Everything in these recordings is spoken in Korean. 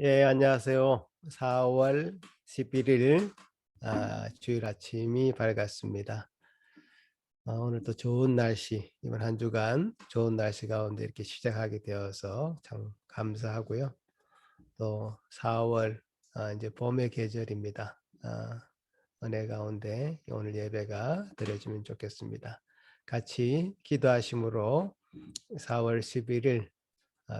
예, 안녕하세요. 4월 11일 주일 아침이 밝았습니다. 오늘도 좋은 날씨, 이번 한 주간 좋은 날씨 가운데 이렇게 시작하게 되어서 참 감사하고요. 또 4월 이제 봄의 계절입니다. 은혜 가운데 오늘 예배가 드려지면 좋겠습니다. 같이 기도하심으로 4월 11일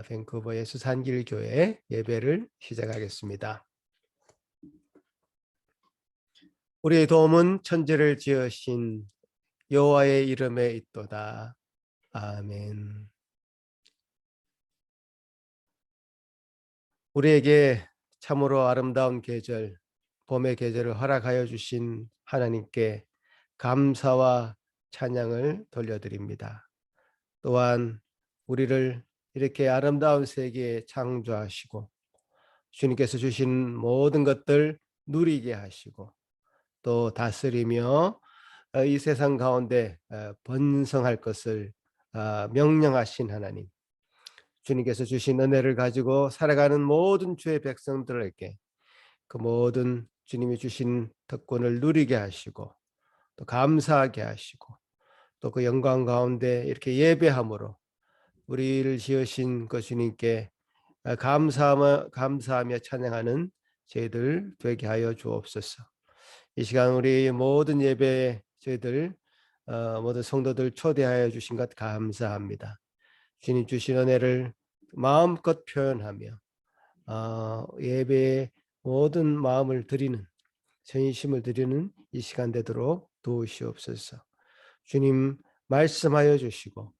밴쿠버 예수산길교회 예배를 시작하겠습니다. 우리의 도움은 천지를 지으신 여호와의 이름에 있도다. 아멘. 우리에게 참으로 아름다운 계절, 봄의 계절을 허락하여 주신 하나님께 감사와 찬양을 돌려드립니다. 또한 우리를 이렇게 아름다운 세계에 창조하시고 주님께서 주신 모든 것들 누리게 하시고 또 다스리며 이 세상 가운데 번성할 것을 명령하신 하나님, 주님께서 주신 은혜를 가지고 살아가는 모든 주의 백성들에게 그 모든 주님이 주신 특권을 누리게 하시고 또 감사하게 하시고 또 그 영광 가운데 이렇게 예배함으로 우리를 지으신 그 주님께 감사하며 찬양하는 저희들 되게 하여 주옵소서. 이 시간 우리 모든 예배에 저희들 모든 성도들 초대하여 주신 것 감사합니다. 주님 주신 은혜를 마음껏 표현하며 예배에 모든 마음을 드리는, 전심을 드리는 이 시간 되도록 도우시옵소서. 주님 말씀하여 주시고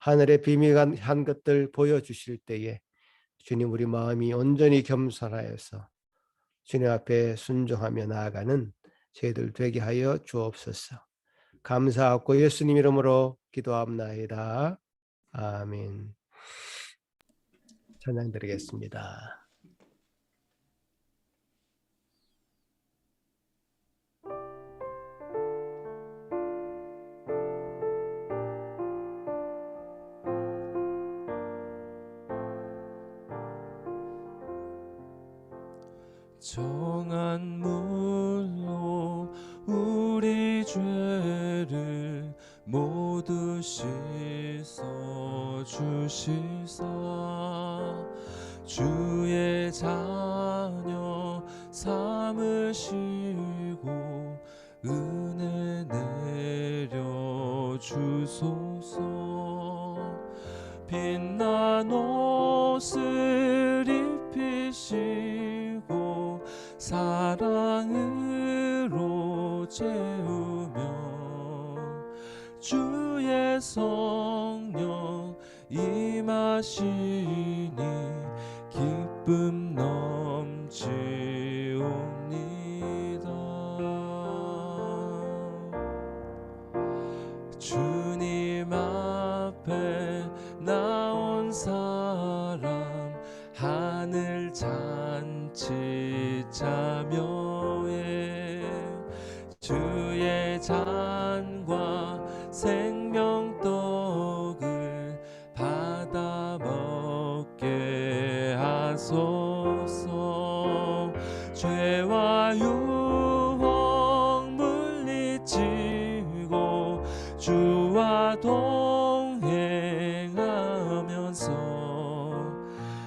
하늘의 비밀한 것들 보여주실 때에 주님 우리 마음이 온전히 겸손하여서 주님 앞에 순종하며 나아가는 저희들 되게 하여 주옵소서. 감사하고 예수님 이름으로 기도합나이다. 아멘. 찬양 드리겠습니다. 정한 물로 우리 죄를 모두 씻어 주시사 주의 자녀 삼으시고 은혜 내려 주소서. 빛난 옷을 입히시고 사랑으로 채우며 주의 성령 임하시니 기쁨 넘치옵니다. 주님 앞에 나온 사람 하늘 잔치 참여해 주의 잔과 생명떡을 받아 먹게 하소서. 죄와 유혹 물리치고 주와 동행하면서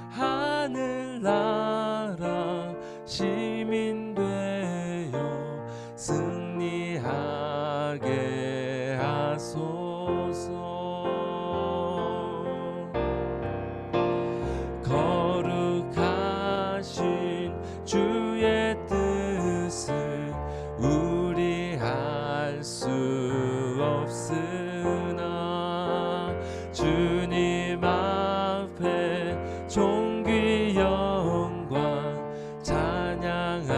하늘나라 시민 되어 승리하게 하소서. 거룩하신 주의 뜻을 우리 알 수 없으나 주님 앞에 존귀 영광 찬양하게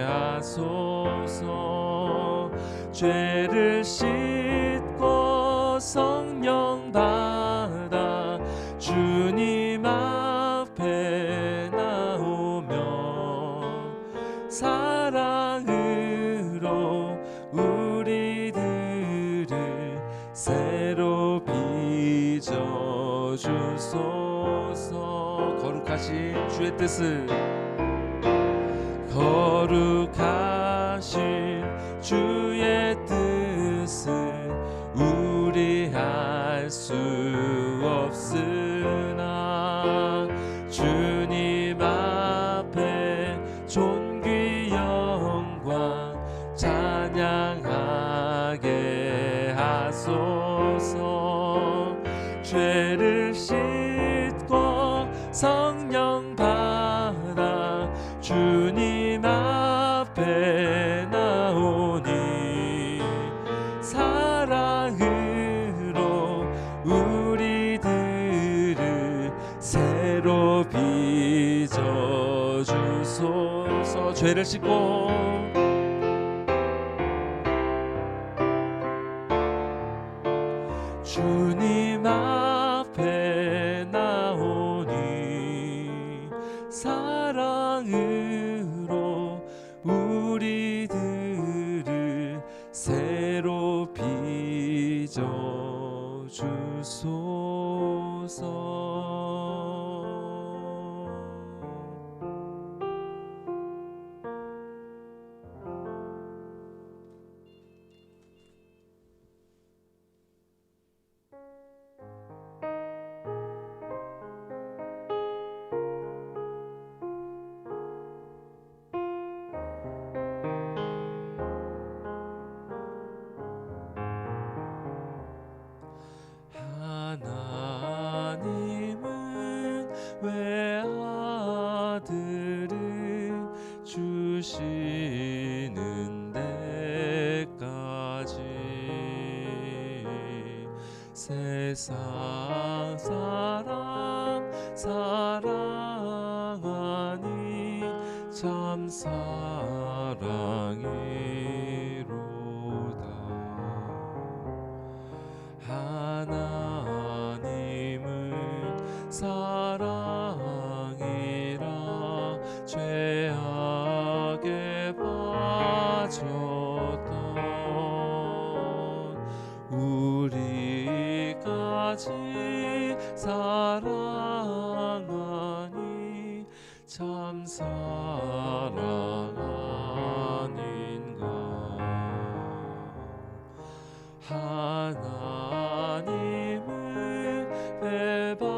하소서. 죄를 씻고 성령 받아 주님 앞에 나오며 사랑으로 우리들을 새로 빚어 주소서. 거룩하신 주의 뜻을, 거룩하신 주의 뜻을 우리 알 수 없으나 주님 앞에 존귀 영광 찬양하게 하소서. 죄를 씻고 성령 받아 주님 앞에 나오니 사랑으로 우리들을 새로 빚어 주소서. 죄를 씻고 주님 앞에 나오니 사랑으로 우리들을 새로 빚어 주소서. 하나님은 왜 아들을 주시는 데까지 세상 사람 사랑하니 참 사랑이로다. 하나님은 사랑이라 죄악에 빠졌던 우리까지 사랑하니 참 사랑 아닌가. 하나님을 배반하고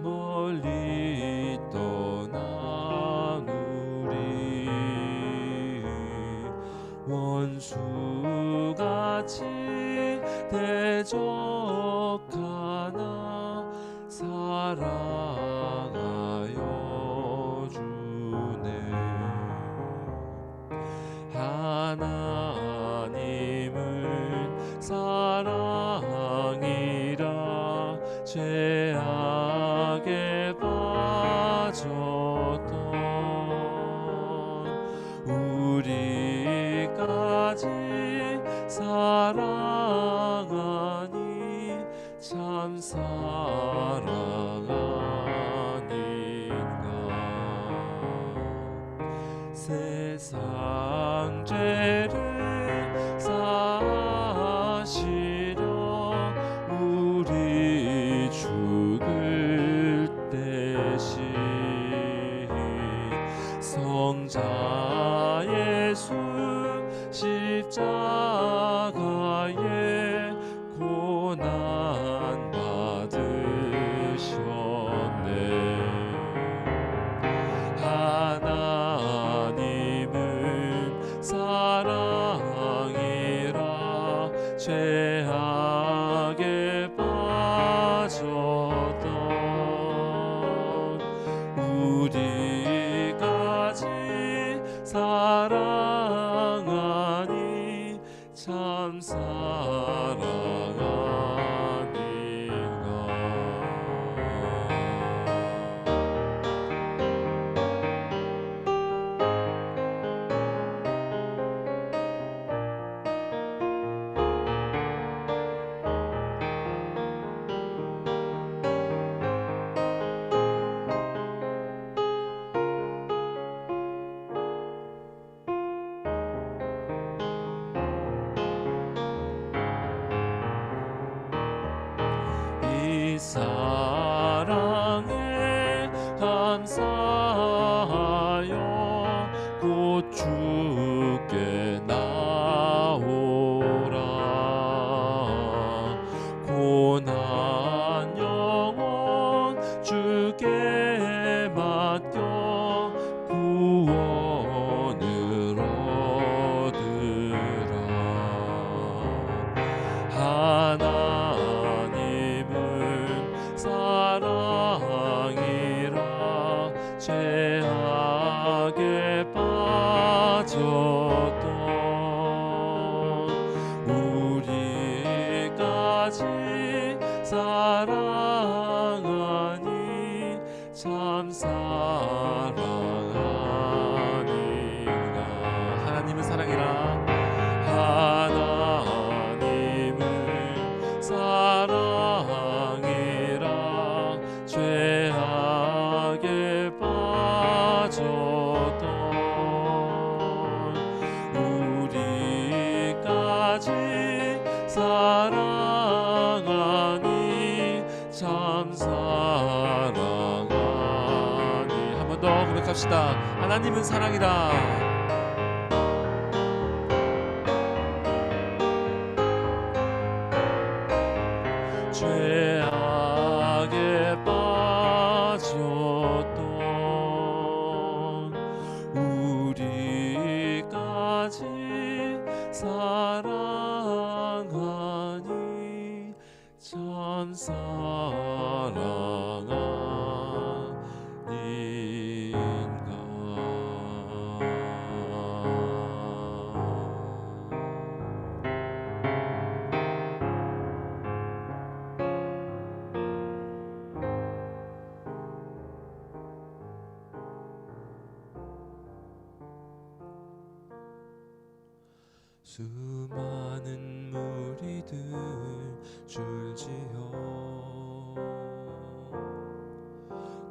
멀리 떠난 우리 원수같이 대적하나 사랑하여 주네. 하나님은 사랑이라 죄악에 빠졌던 우리까지 사랑하니 참 사랑 아닌가. 세상 죄를 사시려 우리 죽을 대신 성자 예수 십자가에 고난 받으셨네. 하나님은 사랑 사랑에 감사하여 곧 주께 나오라. 고난 영혼 주께 맡겨 구원을 얻으라. 하나님은 사랑이라 죄악에 빠졌던 우리까지 사랑하니 참 사랑하니라. 하나님은 사랑이라. 하나님은 사랑이라 죄악에 빠졌던 우리까지 사랑하니 참 사랑하니. 한 번 더 고백합시다. 하나님은 사랑이다. 죄악에 빠졌던 우리까지 사랑하니 참 수많은 무리들 줄지어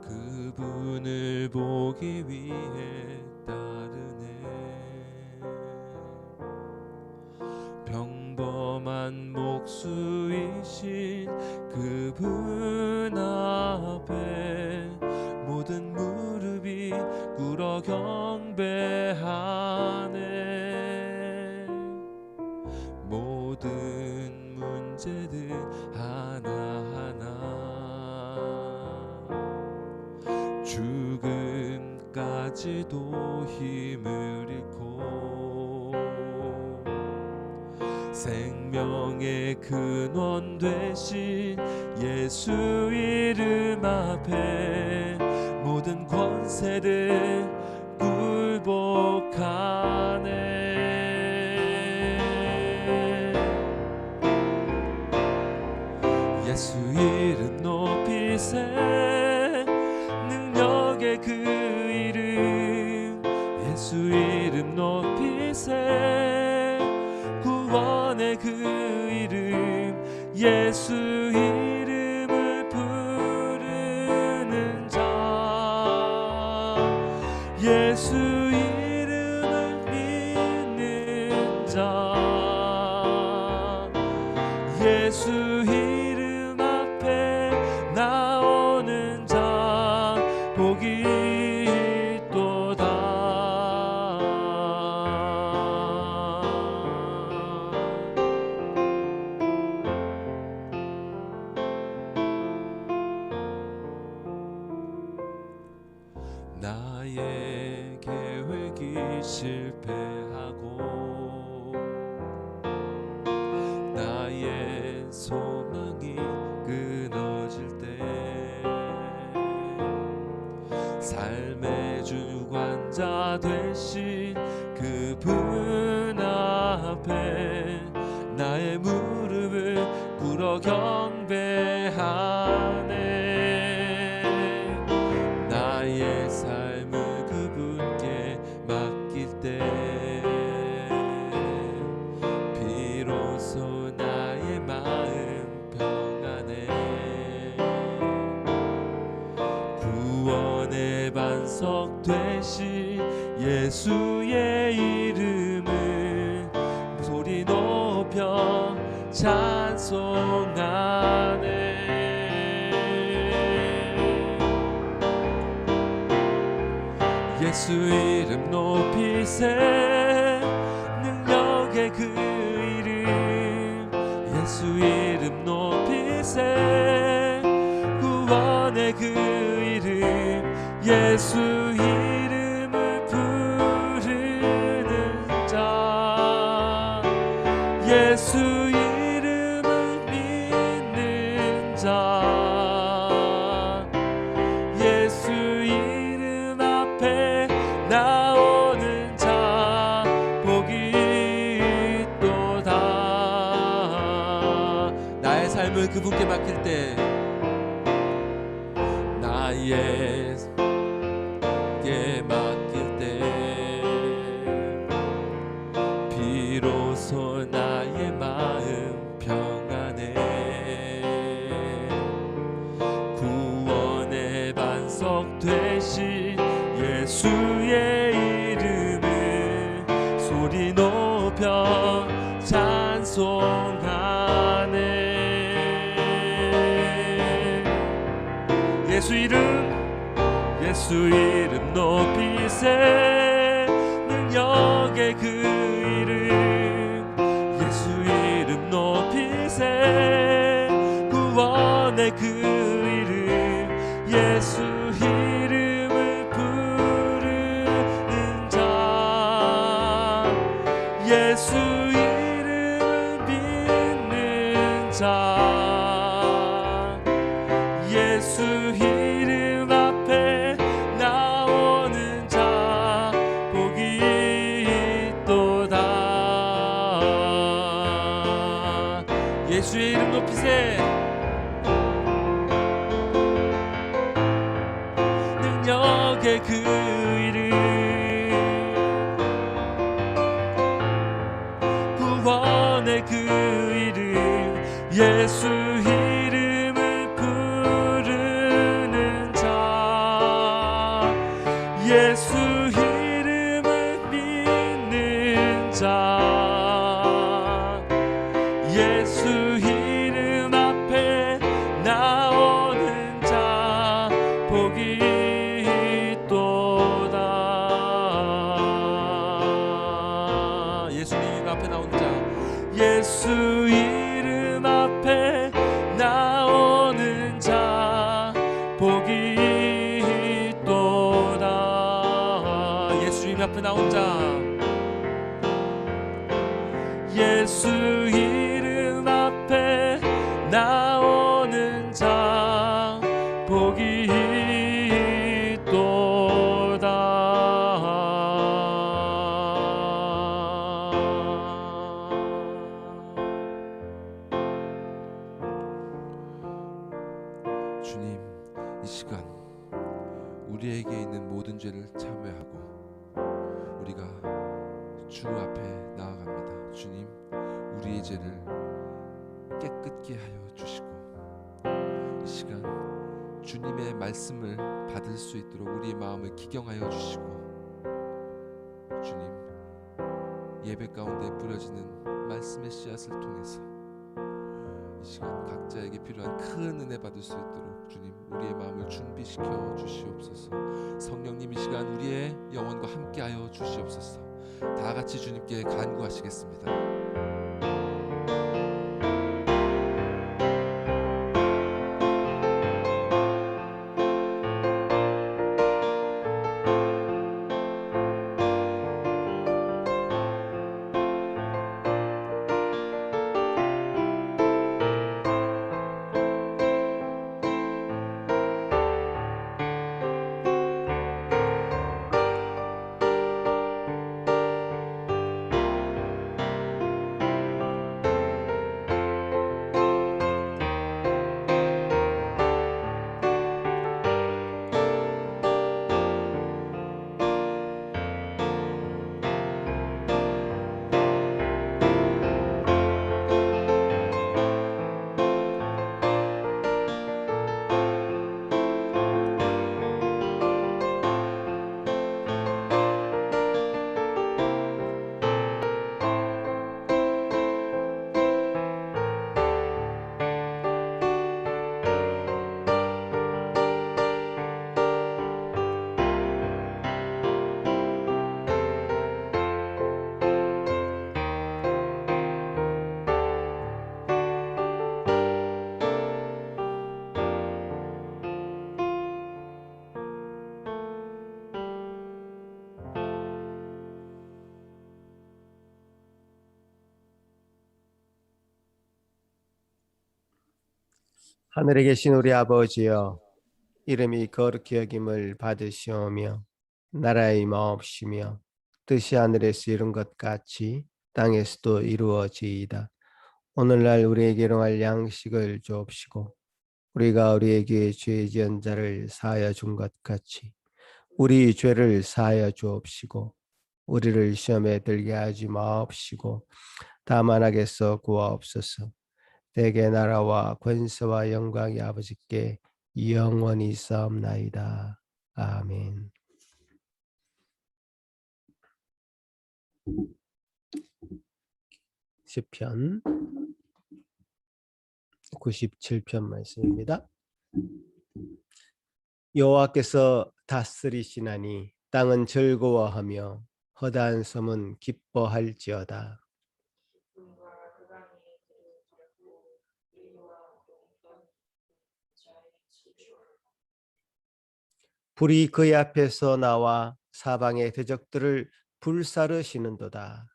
그분을 보기 위해 따르네. 평범한 목수이신 그분 앞에 모든 무릎이 꿇어 경배하네. 모든 문제들 하나하나 죽음까지도 힘을 잃고 생명의 근원 되신 예수 이름 앞에 모든 권세를 굴복하네. 예수 이름 높이세. 능력의 그 이름 예수 이름 높이세. 구원의 그 이름 예수 이름을 부르는 자. 예수 이름을 믿는 자. 예수 이름 앞에 나오는 자 복이 있도다. 나의 계획이 실패하고 나의 소망이 끊어질 때 삶의 주관자 되신 그분 앞에 나의 무릎을 꿇어 경배하네. 나의 삶을 그분께 맡길 때 비로소 나의 마음 평안해. 구원의 반석 되신 예수의 이름을 소리 높여 찬송하네. 예수 이름 높이세 능력의 그 이름 예수 이름 높이세 구원의 그 이름 예수 이름을 부르는 자 예수 이름을 믿는 자 예수 이름 앞에 나오는 자 복이 있도다. 나의 삶을 그분께 맡길 때 나에게 맡길 때 비로소 나의 마음 평안해 구원의 반석 되신 예수의 이름을 소리 높여 찬송하네. 예수 이름 높이세 능력의 그 이름 예수 이름 높이세 구원의 그 이름 예수 이름을 부르는 자 예수 이름을 믿는 자 예수 이름 앞에 나오는 자 복이 있도다. 예수의 이름 높이세 능력의 그 이름 구원의 그 이름 예수 이름을 부르는 자 예수 이름을 믿는 자 예수 이름 앞에 나오는 자 복이 있도다. 예수님 이름 앞에 나오는 자 예수 이름 앞에 나오는 자 복이 있도다. 예수 이름 앞에 나온 자 예수 이름 앞에 나오는 자 복이 있도다. 주님, 이 시간 우리에게 있는 모든 죄를 참회하고 우리가 주 앞에 나아갑니다. 주님, 우리의 죄를 깨끗게 하여 주시고 이 시간 주님의 말씀을 받을 수 있도록 우리의 마음을 기경하여 주시고 주님, 예배 가운데 뿌려지는 말씀의 씨앗을 통해서 이 시간 각자에게 필요한 큰 은혜 받을 수 있도록 주님, 우리의 마음을 준비시켜 주시옵소서. 성령님, 이 시간 우리의 영혼과 함께하여 주시옵소서. 다 같이 주님께 간구하시겠습니다. 하늘에 계신 우리 아버지여, 이름이 거룩히 여김을 받으시오며 나라의 마옵시며 뜻이 하늘에서 이룬 것 같이 땅에서도 이루어지이다. 오늘날 우리에게 일용할 양식을 주옵시고 우리가 우리에게 죄 지은 자를 사하여 준 것 같이 우리 죄를 사하여 주옵시고 우리를 시험에 들게 하지 마옵시고 다만 악에서 구하옵소서. 대개 나라와 권세와 영광이 아버지께 영원히 있사옵나이다. 아멘. 시편 97편 말씀입니다. 여호와께서 다스리시나니 땅은 즐거워하며 허다한 섬은 기뻐할지어다. 불이 그의 앞에서 나와 사방의 대적들을 불사르시는도다.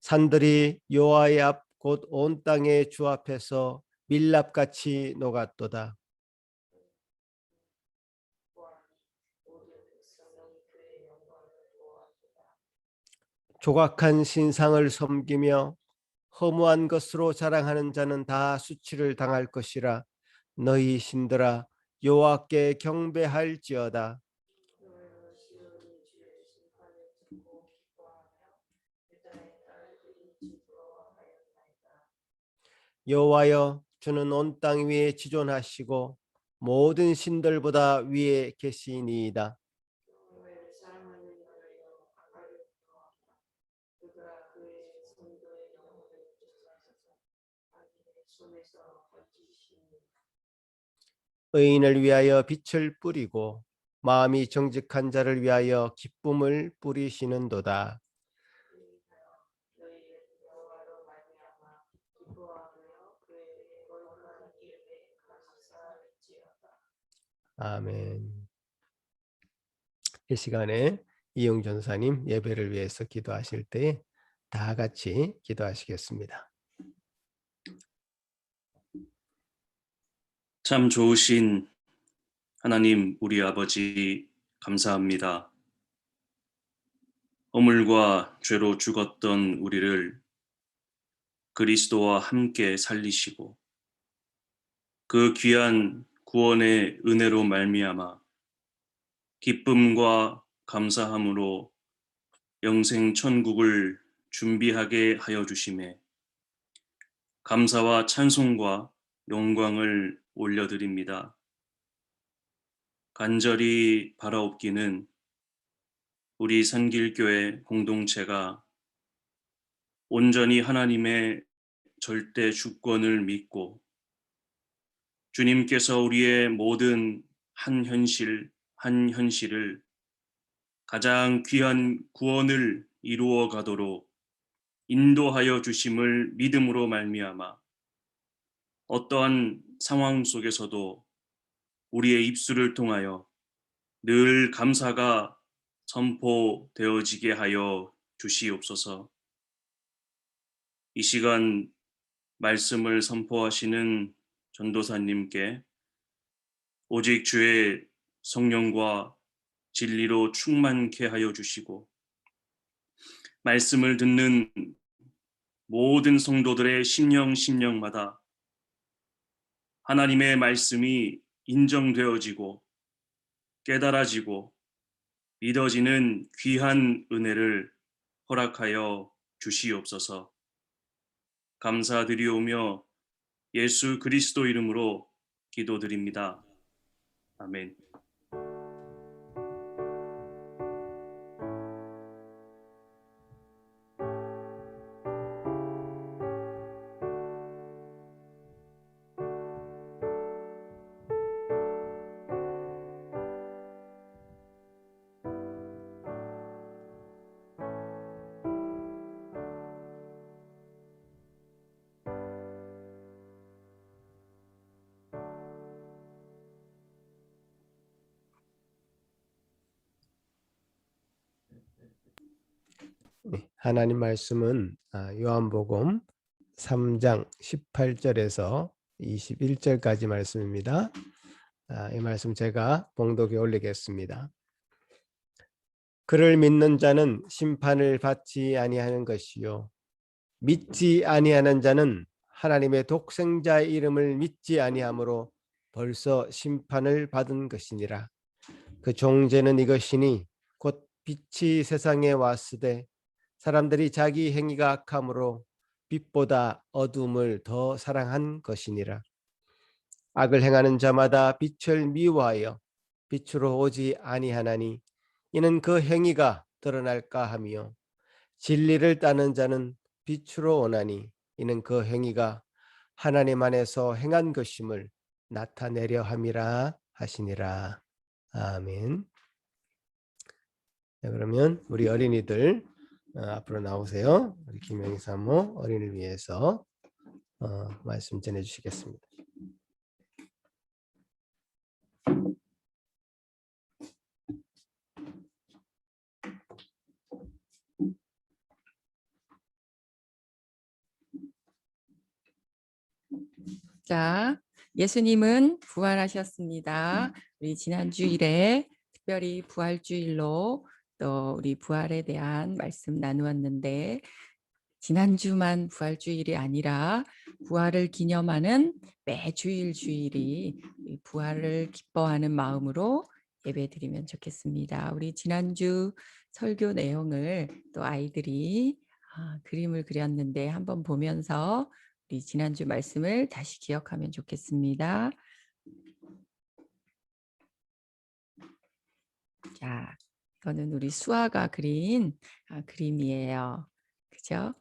산들이 여호와의 앞 곧 온 땅의 주 앞에서 밀랍같이 녹았도다. 조각한 신상을 섬기며 허무한 것으로 자랑하는 자는 다 수치를 당할 것이라. 너희 신들아 여호와께 경배할지어다. 여호와여 주는 온 땅 위에 지존하시고 모든 신들보다 위에 계시니이다. 의인을 위하여 빛을 뿌리고 마음이 정직한 자를 위하여 기쁨을 뿌리시는도다. 아멘. 이 시간에 이용 전사님 예배를 위해서 기도하실 때 다 같이 기도하시겠습니다. 참 좋으신 하나님 우리 아버지 감사합니다. 허물과 죄로 죽었던 우리를 그리스도와 함께 살리시고 그 귀한 구원의 은혜로 말미암아 기쁨과 감사함으로 영생 천국을 준비하게 하여 주심에 감사와 찬송과 영광을 올려드립니다. 간절히 바라옵기는 우리 산길교회 공동체가 온전히 하나님의 절대 주권을 믿고 주님께서 우리의 모든 한 현실을 가장 귀한 구원을 이루어 가도록 인도하여 주심을 믿음으로 말미암아 어떠한 상황 속에서도 우리의 입술을 통하여 늘 감사가 선포되어지게 하여 주시옵소서. 이 시간 말씀을 선포하시는 전도사님께 오직 주의 성령과 진리로 충만케 하여 주시고 말씀을 듣는 모든 성도들의 심령마다 하나님의 말씀이 인정되어지고 깨달아지고 믿어지는 귀한 은혜를 허락하여 주시옵소서. 감사드리오며 예수 그리스도 이름으로 기도드립니다. 아멘. 하나님 말씀은 요한복음 3장 18절에서 21절까지 말씀입니다. 이 말씀 제가 봉독에 올리겠습니다. 그를 믿는 자는 심판을 받지 아니하는 것이요 믿지 아니하는 자는 하나님의 독생자의 이름을 믿지 아니하므로 벌써 심판을 받은 것이니라. 그 종죄는 이것이니 곧 빛이 세상에 왔으되 사람들이 자기 행위가 악함으로 빛보다 어둠을 더 사랑한 것이니라. 악을 행하는 자마다 빛을 미워하여 빛으로 오지 아니하나니 이는 그 행위가 드러날까 하며 진리를 따는 자는 빛으로 오나니 이는 그 행위가 하나님 안에서 행한 것임을 나타내려 함이라 하시니라. 아멘. 네, 그러면 우리 어린이들 앞으로 나오세요. 우리 김영희 사모 어린이를 위해서 말씀 전해주시겠습니다. 자, 예수님은 부활하셨습니다. 우리 지난 주일에 특별히 부활주일로 또 우리 부활에 대한 말씀 나누었는데 지난주만 부활주일이 아니라 부활을 기념하는 매 주일이 부활을 기뻐하는 마음으로 예배드리면 좋겠습니다. 우리 지난주 설교 내용을 또 아이들이 그림을 그렸는데 한번 보면서 우리 지난주 말씀을 다시 기억하면 좋겠습니다. 자, 이거는 우리 수아가 그린 그림이에요. 그죠?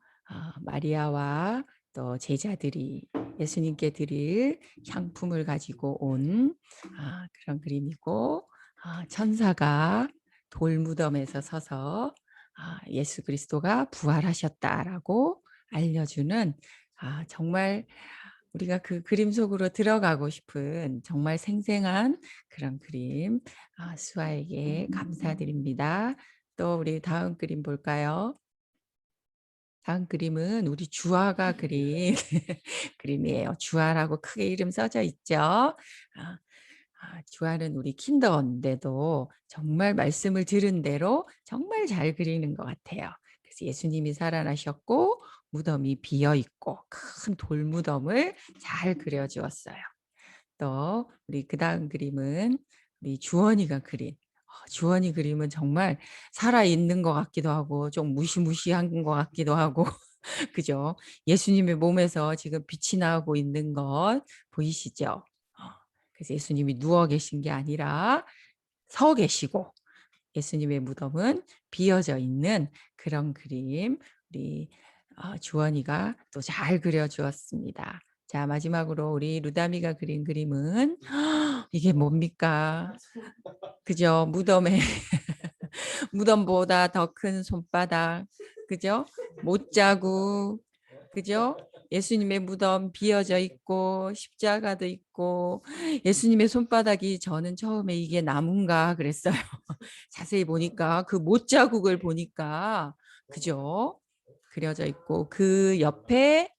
마리아와 또 제자들이 예수님께 드릴 향품을 가지고 온 그런 그림이고 천사가 돌무덤에서 서서 예수 그리스도가 부활하셨다라고 알려주는 정말 우리가 그 그림 속으로 들어가고 싶은 정말 생생한 그런 그림 수아에게 감사드립니다. 또 우리 다음 그림 볼까요? 다음 그림은 우리 주아가 그린 그림이에요. 주아라고 크게 이름 써져 있죠. 주아는 우리 킨더인데도 정말 말씀을 들은 대로 정말 잘 그리는 것 같아요. 그래서 예수님이 살아나셨고 무덤이 비어 있고 큰 돌무덤을 잘 그려주었어요. 또 우리 그 다음 그림은 우리 주원이가 그린 주원이 그림은 정말 살아있는 것 같기도 하고 좀 무시무시한 것 같기도 하고 그죠? 예수님의 몸에서 지금 빛이 나고 있는 것 보이시죠? 그래서 예수님이 누워 계신 게 아니라 서 계시고 예수님의 무덤은 비어져 있는 그런 그림 우리 주원이가 또 잘 그려주었습니다. 자, 마지막으로 우리 루다미가 그린 그림은 이게 뭡니까? 그죠? 무덤에 무덤보다 더 큰 손바닥, 그죠? 못자국, 그죠? 예수님의 무덤 비어져 있고 십자가도 있고 예수님의 손바닥이 저는 처음에 이게 나무인가 그랬어요. 자세히 보니까 그 못자국을 보니까 그죠? 그려져 있고 그 옆에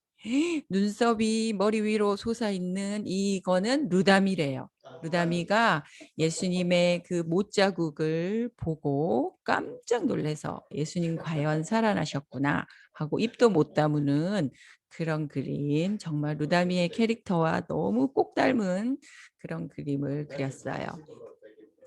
눈썹이 머리 위로 솟아있는 이거는 루다미래요. 루다미가 예수님의 그 못자국을 보고 깜짝 놀라서 예수님 과연 살아나셨구나 하고 입도 못 다무는 그런 그림, 정말 루다미의 캐릭터와 너무 꼭 닮은 그런 그림을 그렸어요.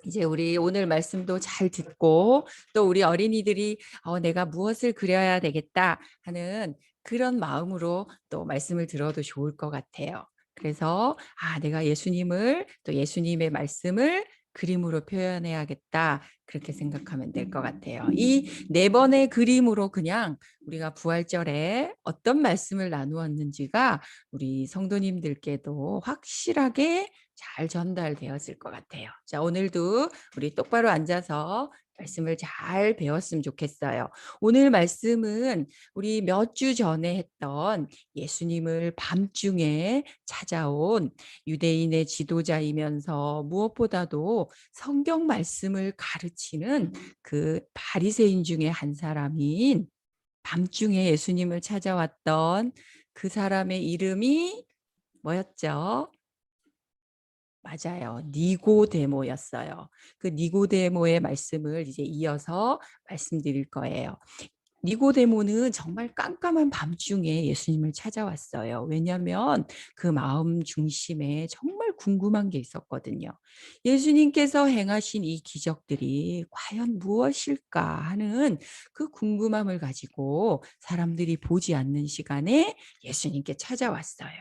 이제 우리 오늘 말씀도 잘 듣고 또 우리 어린이들이 내가 무엇을 그려야 되겠다 하는 그런 마음으로 또 말씀을 들어도 좋을 것 같아요. 그래서 내가 예수님을 또 예수님의 말씀을 그림으로 표현해야겠다 그렇게 생각하면 될 것 같아요. 이 4번의 그림으로 그냥 우리가 부활절에 어떤 말씀을 나누었는지가 우리 성도님들께도 확실하게 잘 전달되었을 것 같아요. 자, 오늘도 우리 똑바로 앉아서 말씀을 잘 배웠으면 좋겠어요. 오늘 말씀은 우리 몇 주 전에 했던 예수님을 밤중에 찾아온 유대인의 지도자이면서 무엇보다도 성경 말씀을 가르치는 그 바리새인 중에 한 사람인 밤중에 예수님을 찾아왔던 그 사람의 이름이 뭐였죠? 맞아요. 니고데모였어요. 그 니고데모의 말씀을 이제 이어서 말씀드릴 거예요. 니고데모는 정말 깜깜한 밤중에 예수님을 찾아왔어요. 왜냐하면 그 마음 중심에 정말 궁금한 게 있었거든요. 예수님께서 행하신 이 기적들이 과연 무엇일까 하는 그 궁금함을 가지고 사람들이 보지 않는 시간에 예수님께 찾아왔어요.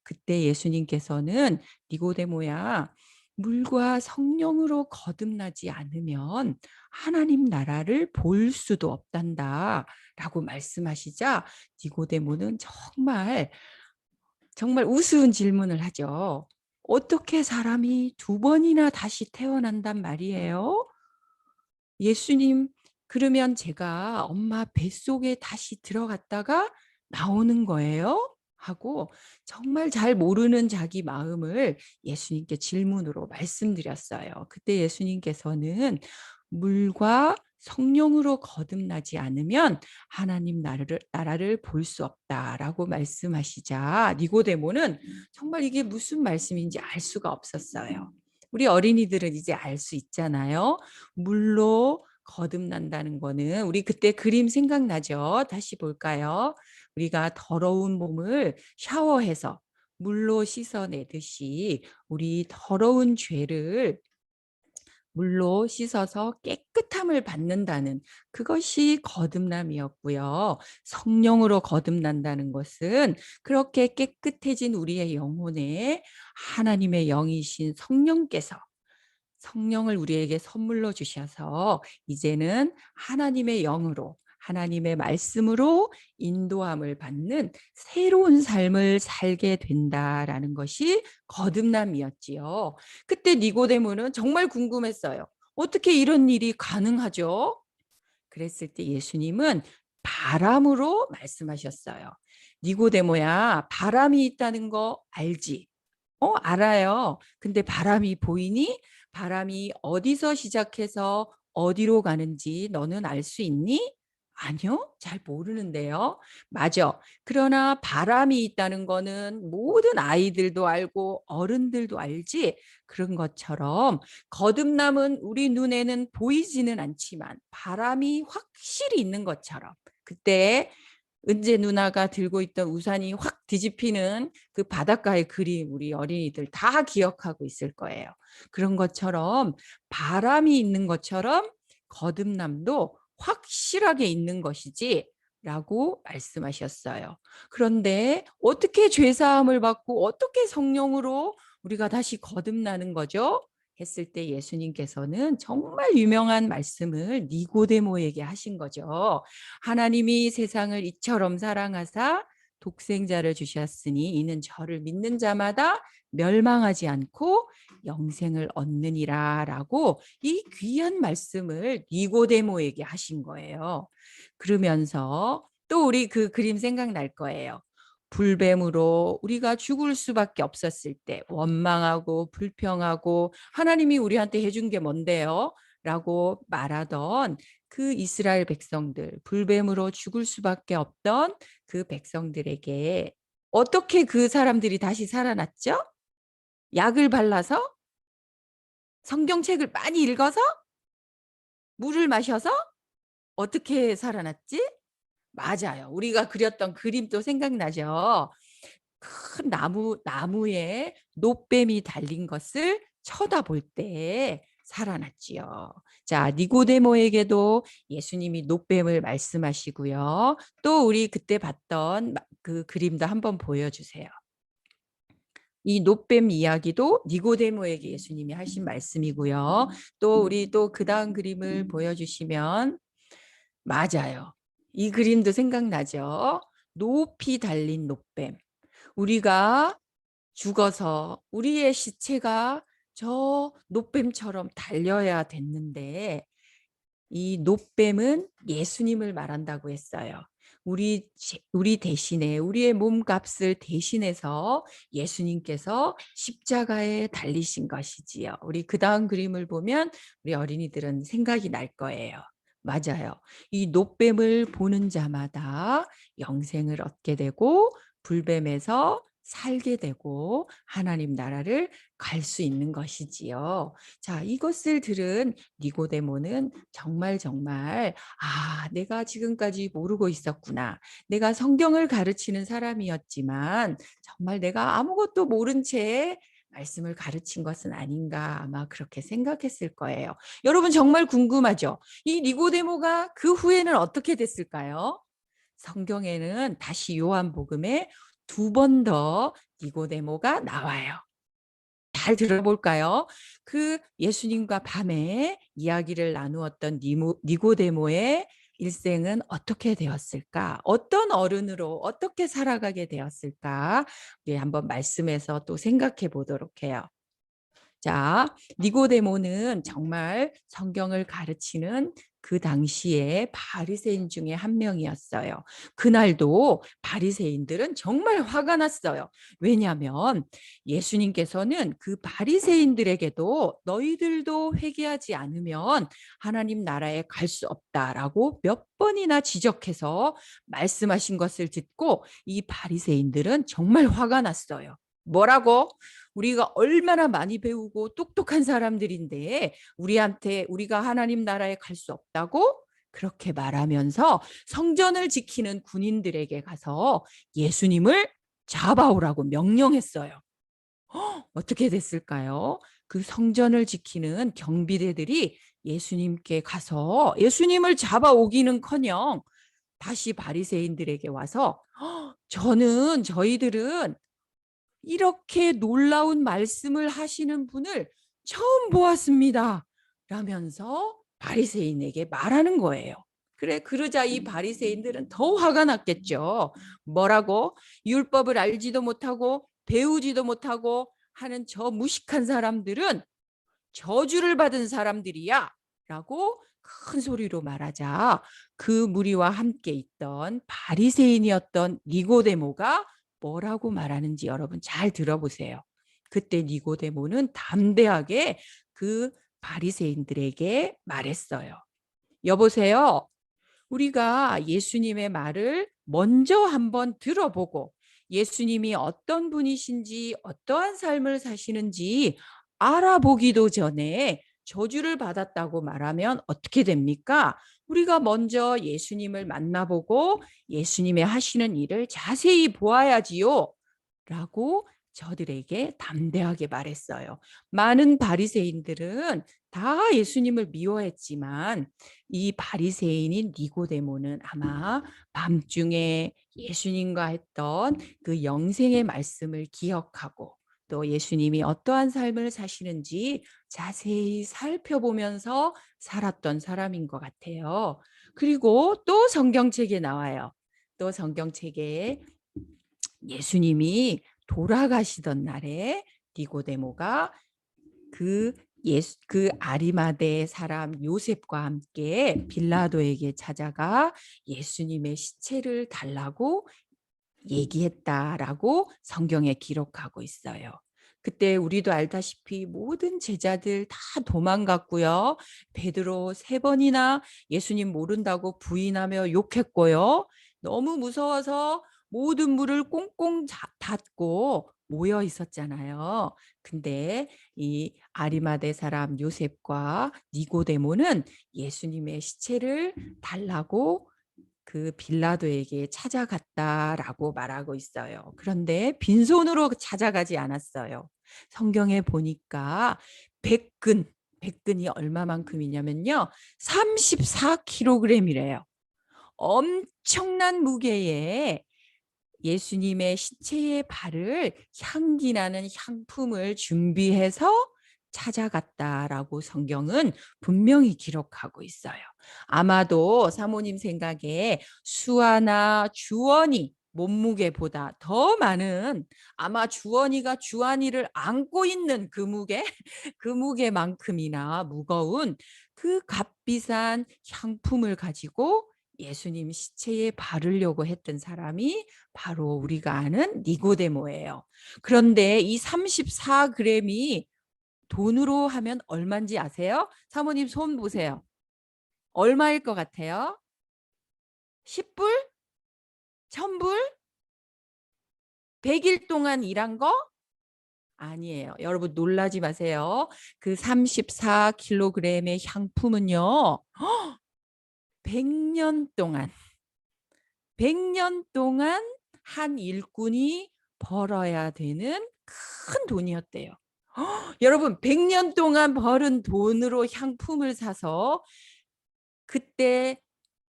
그때 예수님께서는 니고데모야, 물과 성령으로 거듭나지 않으면 하나님 나라를 볼 수도 없단다 라고 말씀하시자 니고데모는 정말 우스운 질문을 하죠. 어떻게 사람이 두 번이나 다시 태어난단 말이에요? 예수님, 그러면 제가 엄마 뱃속에 다시 들어갔다가 나오는 거예요? 하고 정말 잘 모르는 자기 마음을 예수님께 질문으로 말씀드렸어요. 그때 예수님께서는 물과 성령으로 거듭나지 않으면 하나님 나라를 볼 수 없다라고 말씀하시자 니고데모는 정말 이게 무슨 말씀인지 알 수가 없었어요. 우리 어린이들은 이제 알 수 있잖아요. 물로 거듭난다는 거는 우리 그때 그림 생각나죠? 다시 볼까요? 우리가 더러운 몸을 샤워해서 물로 씻어내듯이 우리 더러운 죄를 물로 씻어서 깨끗함을 받는다는 그것이 거듭남이었고요. 성령으로 거듭난다는 것은 그렇게 깨끗해진 우리의 영혼에 하나님의 영이신 성령을 우리에게 선물로 주셔서 이제는 하나님의 영으로 하나님의 말씀으로 인도함을 받는 새로운 삶을 살게 된다라는 것이 거듭남이었지요. 그때 니고데모는 정말 궁금했어요. 어떻게 이런 일이 가능하죠? 그랬을 때 예수님은 바람으로 말씀하셨어요. 니고데모야, 바람이 있다는 거 알지? 알아요. 근데 바람이 보이니? 바람이 어디서 시작해서 어디로 가는지 너는 알 수 있니? 아니요, 잘 모르는데요. 맞아. 그러나 바람이 있다는 거는 모든 아이들도 알고 어른들도 알지. 그런 것처럼 거듭남은 우리 눈에는 보이지는 않지만 바람이 확실히 있는 것처럼 그때 은재 누나가 들고 있던 우산이 확 뒤집히는 그 바닷가의 그림 우리 어린이들 다 기억하고 있을 거예요. 그런 것처럼 바람이 있는 것처럼 거듭남도 확실하게 있는 것이지 라고 말씀하셨어요. 그런데 어떻게 죄사함을 받고 어떻게 성령으로 우리가 다시 거듭나는 거죠? 했을 때 예수님께서는 정말 유명한 말씀을 니고데모에게 하신 거죠. 하나님이 세상을 이처럼 사랑하사 독생자를 주셨으니 이는 저를 믿는 자마다 멸망하지 않고 영생을 얻느니라 라고 이 귀한 말씀을 니고데모에게 하신 거예요. 그러면서 또 우리 그 그림 생각날 거예요. 불뱀으로 우리가 죽을 수밖에 없었을 때 원망하고 불평하고 하나님이 우리한테 해준 게 뭔데요? 라고 말하던 그 이스라엘 백성들, 불뱀으로 죽을 수밖에 없던 그 백성들에게 어떻게 그 사람들이 다시 살아났죠? 약을 발라서? 성경책을 많이 읽어서? 물을 마셔서? 어떻게 살아났지? 맞아요. 우리가 그렸던 그림도 생각나죠? 큰 나무에 노뱀이 달린 것을 쳐다볼 때 살아났지요. 자, 니고데모에게도 예수님이 노뱀을 말씀하시고요. 또 우리 그때 봤던 그 그림도 한번 보여주세요. 이 노뱀 이야기도 니고데모에게 예수님이 하신 말씀이고요. 또 우리 또 그 다음 그림을 보여주시면 맞아요. 이 그림도 생각나죠? 높이 달린 노뱀. 우리가 죽어서 우리의 시체가 저 노뱀처럼 달려야 됐는데 이 노뱀은 예수님을 말한다고 했어요. 우리 대신에 우리의 몸값을 대신해서 예수님께서 십자가에 달리신 것이지요. 우리 그 다음 그림을 보면 우리 어린이들은 생각이 날 거예요. 맞아요. 이 놋뱀을 보는 자마다 영생을 얻게 되고 불뱀에서 살게 되고 하나님 나라를 갈 수 있는 것이지요. 자, 이것을 들은 니고데모는 정말 내가 지금까지 모르고 있었구나. 내가 성경을 가르치는 사람이었지만 정말 내가 아무것도 모른 채 말씀을 가르친 것은 아닌가 아마 그렇게 생각했을 거예요. 여러분 정말 궁금하죠? 이 니고데모가 그 후에는 어떻게 됐을까요? 성경에는 다시 요한복음에 2번 더 니고데모가 나와요. 잘 들어볼까요? 그 예수님과 밤에 이야기를 나누었던 니고데모의 일생은 어떻게 되었을까? 어떤 어른으로 어떻게 살아가게 되었을까? 우리 한번 말씀에서 또 생각해 보도록 해요. 자, 니고데모는 정말 성경을 가르치는 그 당시에 바리새인 중에 한 명이었어요. 그날도 바리새인들은 정말 화가 났어요. 왜냐하면 예수님께서는 그 바리새인들에게도 너희들도 회개하지 않으면 하나님 나라에 갈 수 없다라고 몇 번이나 지적해서 말씀하신 것을 듣고 이 바리새인들은 정말 화가 났어요. 뭐라고? 우리가 얼마나 많이 배우고 똑똑한 사람들인데 우리가 하나님 나라에 갈 수 없다고 그렇게 말하면서 성전을 지키는 군인들에게 가서 예수님을 잡아오라고 명령했어요. 어떻게 됐을까요? 그 성전을 지키는 경비대들이 예수님께 가서 예수님을 잡아오기는커녕 다시 바리새인들에게 와서 저희들은 이렇게 놀라운 말씀을 하시는 분을 처음 보았습니다. 라면서 바리새인에게 말하는 거예요. 그러자 이 바리새인들은 더 화가 났겠죠. 뭐라고? 율법을 알지도 못하고 배우지도 못하고 하는 저 무식한 사람들은 저주를 받은 사람들이야. 라고 큰 소리로 말하자 그 무리와 함께 있던 바리새인이었던 니고데모가 뭐라고 말하는지 여러분 잘 들어보세요. 그때 니고데모는 담대하게 그 바리새인들에게 말했어요. 여보세요. 우리가 예수님의 말을 먼저 한번 들어보고 예수님이 어떤 분이신지 어떠한 삶을 사시는지 알아보기도 전에 저주를 받았다고 말하면 어떻게 됩니까? 우리가 먼저 예수님을 만나보고 예수님의 하시는 일을 자세히 보아야지요. 라고 저들에게 담대하게 말했어요. 많은 바리새인들은 다 예수님을 미워했지만 이 바리새인인 니고데모는 아마 밤중에 예수님과 했던 그 영생의 말씀을 기억하고 또 예수님이 어떠한 삶을 사시는지 자세히 살펴보면서 살았던 사람인 것 같아요. 그리고 또 성경책에 나와요. 또 성경책에 예수님이 돌아가시던 날에 니고데모가 그 아리마대 사람 요셉과 함께 빌라도에게 찾아가 예수님의 시체를 달라고 얘기했다라고 성경에 기록하고 있어요. 그때 우리도 알다시피 모든 제자들 다 도망갔고요. 베드로 3번이나 예수님 모른다고 부인하며 욕했고요. 너무 무서워서 모든 문을 꽁꽁 닫고 모여 있었잖아요. 근데 이 아리마대 사람 요셉과 니고데모는 예수님의 시체를 달라고 그 빌라도에게 찾아갔다라고 말하고 있어요. 그런데 빈손으로 찾아가지 않았어요. 성경에 보니까 백근이 얼마만큼이냐면요. 34kg이래요. 엄청난 무게에 예수님의 시체의 발을 향기 나는 향품을 준비해서 찾아갔다라고 성경은 분명히 기록하고 있어요. 아마도 사모님 생각에 수아나 주원이 몸무게보다 더 많은 아마 주원이가 주한이를 안고 있는 그 무게만큼이나 무거운 그 값비싼 향품을 가지고 예수님 시체에 바르려고 했던 사람이 바로 우리가 아는 니고데모예요. 그런데 이 34g이 돈으로 하면 얼마인지 아세요? 사모님 손 보세요. 얼마일 것 같아요? 10불? 1000불? 100일 동안 일한 거? 아니에요. 여러분 놀라지 마세요. 그 34kg의 향품은요. 100년 동안 100년 동안 한 일꾼이 벌어야 되는 큰 돈이었대요. 여러분 100년 동안 벌은 돈으로 향품을 사서 그때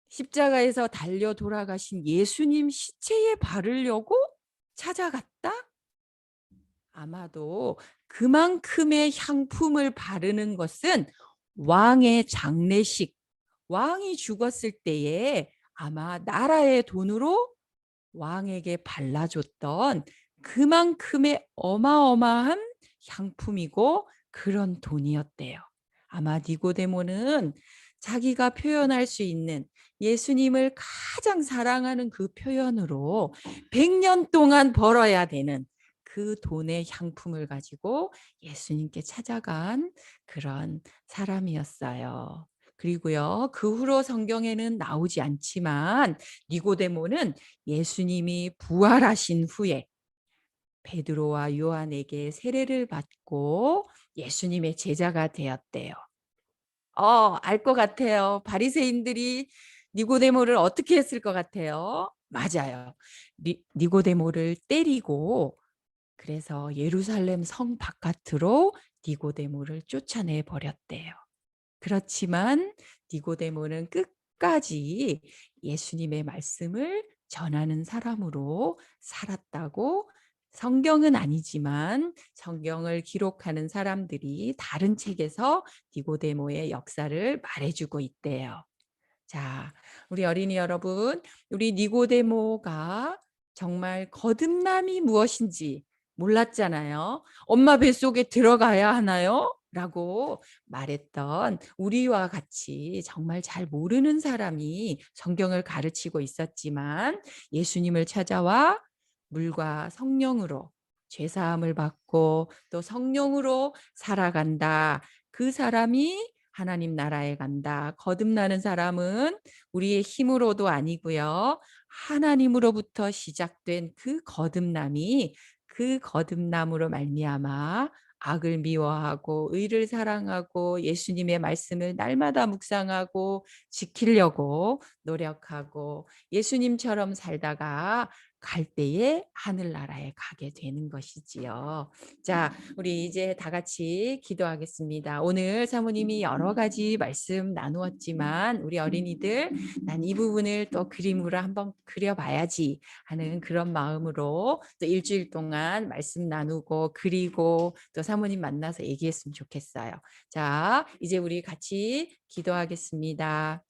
십자가에서 달려 돌아가신 예수님 시체에 바르려고 찾아갔다? 아마도 그만큼의 향품을 바르는 것은 왕의 장례식, 왕이 죽었을 때에 아마 나라의 돈으로 왕에게 발라줬던 그만큼의 어마어마한 향품이고 그런 돈이었대요. 아마 니고데모는 자기가 표현할 수 있는 예수님을 가장 사랑하는 그 표현으로 100년 동안 벌어야 되는 그 돈의 향품을 가지고 예수님께 찾아간 그런 사람이었어요. 그리고요, 그 후로 성경에는 나오지 않지만 니고데모는 예수님이 부활하신 후에 베드로와 요한에게 세례를 받고 예수님의 제자가 되었대요. 알 것 같아요. 바리새인들이 니고데모를 어떻게 했을 것 같아요? 맞아요. 니고데모를 때리고 그래서 예루살렘 성 바깥으로 니고데모를 쫓아내 버렸대요. 그렇지만 니고데모는 끝까지 예수님의 말씀을 전하는 사람으로 살았다고 성경은 아니지만 성경을 기록하는 사람들이 다른 책에서 니고데모의 역사를 말해주고 있대요. 자, 우리 어린이 여러분, 우리 니고데모가 정말 거듭남이 무엇인지 몰랐잖아요. 엄마 뱃속에 들어가야 하나요? 라고 말했던 우리와 같이 정말 잘 모르는 사람이 성경을 가르치고 있었지만 예수님을 찾아와 물과 성령으로 죄사함을 받고 또 성령으로 살아간다. 그 사람이 하나님 나라에 간다. 거듭나는 사람은 우리의 힘으로도 아니고요. 하나님으로부터 시작된 그 거듭남이 그 거듭남으로 말미암아 악을 미워하고 의를 사랑하고 예수님의 말씀을 날마다 묵상하고 지키려고 노력하고 예수님처럼 살다가 갈 때에 하늘나라에 가게 되는 것이지요. 자, 우리 이제 다 같이 기도하겠습니다. 오늘 사모님이 여러 가지 말씀 나누었지만 우리 어린이들 난 이 부분을 또 그림으로 한번 그려봐야지 하는 그런 마음으로 또 일주일 동안 말씀 나누고 그리고 또 사모님 만나서 얘기했으면 좋겠어요. 자, 이제 우리 같이 기도하겠습니다.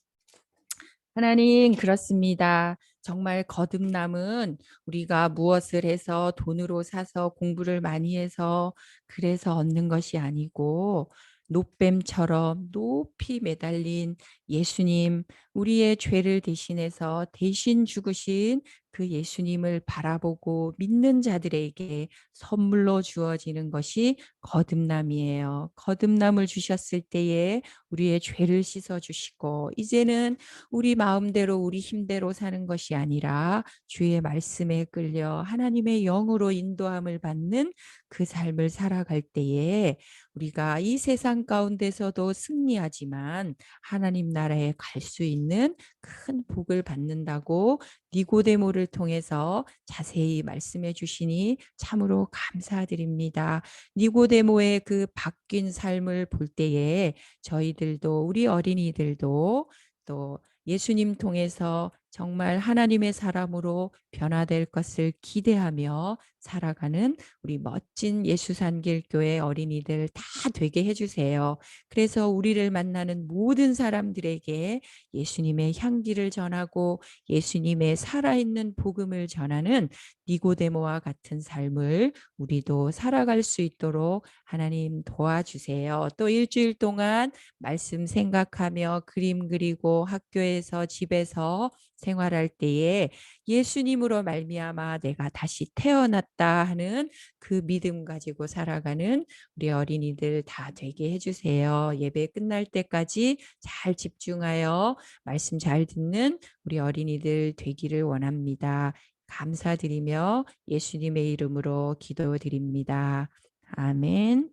하나님, 그렇습니다. 정말 거듭남은 우리가 무엇을 해서 돈으로 사서 공부를 많이 해서 그래서 얻는 것이 아니고 노뱀처럼 높이 매달린 예수님, 우리의 죄를 대신해서 대신 죽으신 그 예수님을 바라보고 믿는 자들에게 선물로 주어지는 것이 거듭남이에요. 거듭남을 주셨을 때에 우리의 죄를 씻어주시고 이제는 우리 마음대로 우리 힘대로 사는 것이 아니라 주의 말씀에 끌려 하나님의 영으로 인도함을 받는 그 삶을 살아갈 때에 우리가 이 세상 가운데서도 승리하지만 하나님 나라에 갈 수 있는 큰 복을 받는다고 니고데모를 통해서 자세히 말씀해 주시니 참으로 감사드립니다. 니고데모의 그 바뀐 삶을 볼 때에 저희들도 우리 어린이들도 또 예수님 통해서 정말 하나님의 사람으로 변화될 것을 기대하며 살아가는 우리 멋진 예수산길교회 어린이들 다 되게 해주세요. 그래서 우리를 만나는 모든 사람들에게 예수님의 향기를 전하고 예수님의 살아있는 복음을 전하는 니고데모와 같은 삶을 우리도 살아갈 수 있도록 하나님 도와주세요. 또 일주일 동안 말씀 생각하며 그림 그리고 학교에서 집에서 생활할 때에 예수님으로 말미암아 내가 다시 태어났다 하는 그 믿음 가지고 살아가는 우리 어린이들 다 되게 해주세요. 예배 끝날 때까지 잘 집중하여 말씀 잘 듣는 우리 어린이들 되기를 원합니다. 감사드리며 예수님의 이름으로 기도드립니다. 아멘.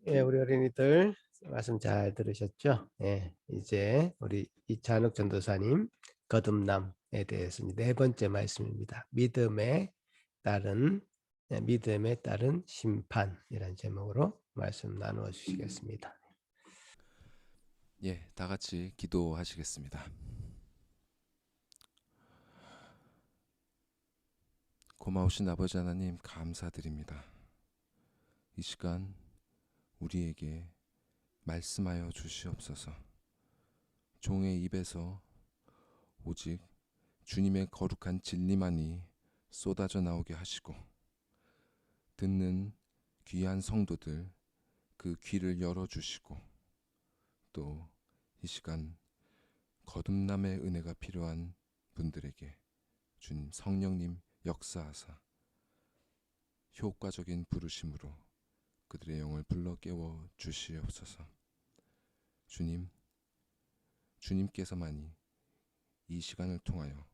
예, 우리 어린이들 말씀 잘 들으셨죠? 예, 이제 우리 이찬욱 전도사님 거듭남에 대해서 네 번째 말씀입니다. 믿음에 따른 심판이라는 제목으로 말씀 나누어 주시겠습니다. 예, 다 같이 기도하시겠습니다. 고마우신 아버지 하나님 감사드립니다. 이 시간 우리에게 말씀하여 주시옵소서. 종의 입에서 오직 주님의 거룩한 진리만이 쏟아져 나오게 하시고 듣는 귀한 성도들 그 귀를 열어주시고 또 이 시간 거듭남의 은혜가 필요한 분들에게 주님 성령님 역사하사 효과적인 부르심으로 그들의 영을 불러 깨워 주시옵소서. 주님, 주님께서만이 이 시간을 통하여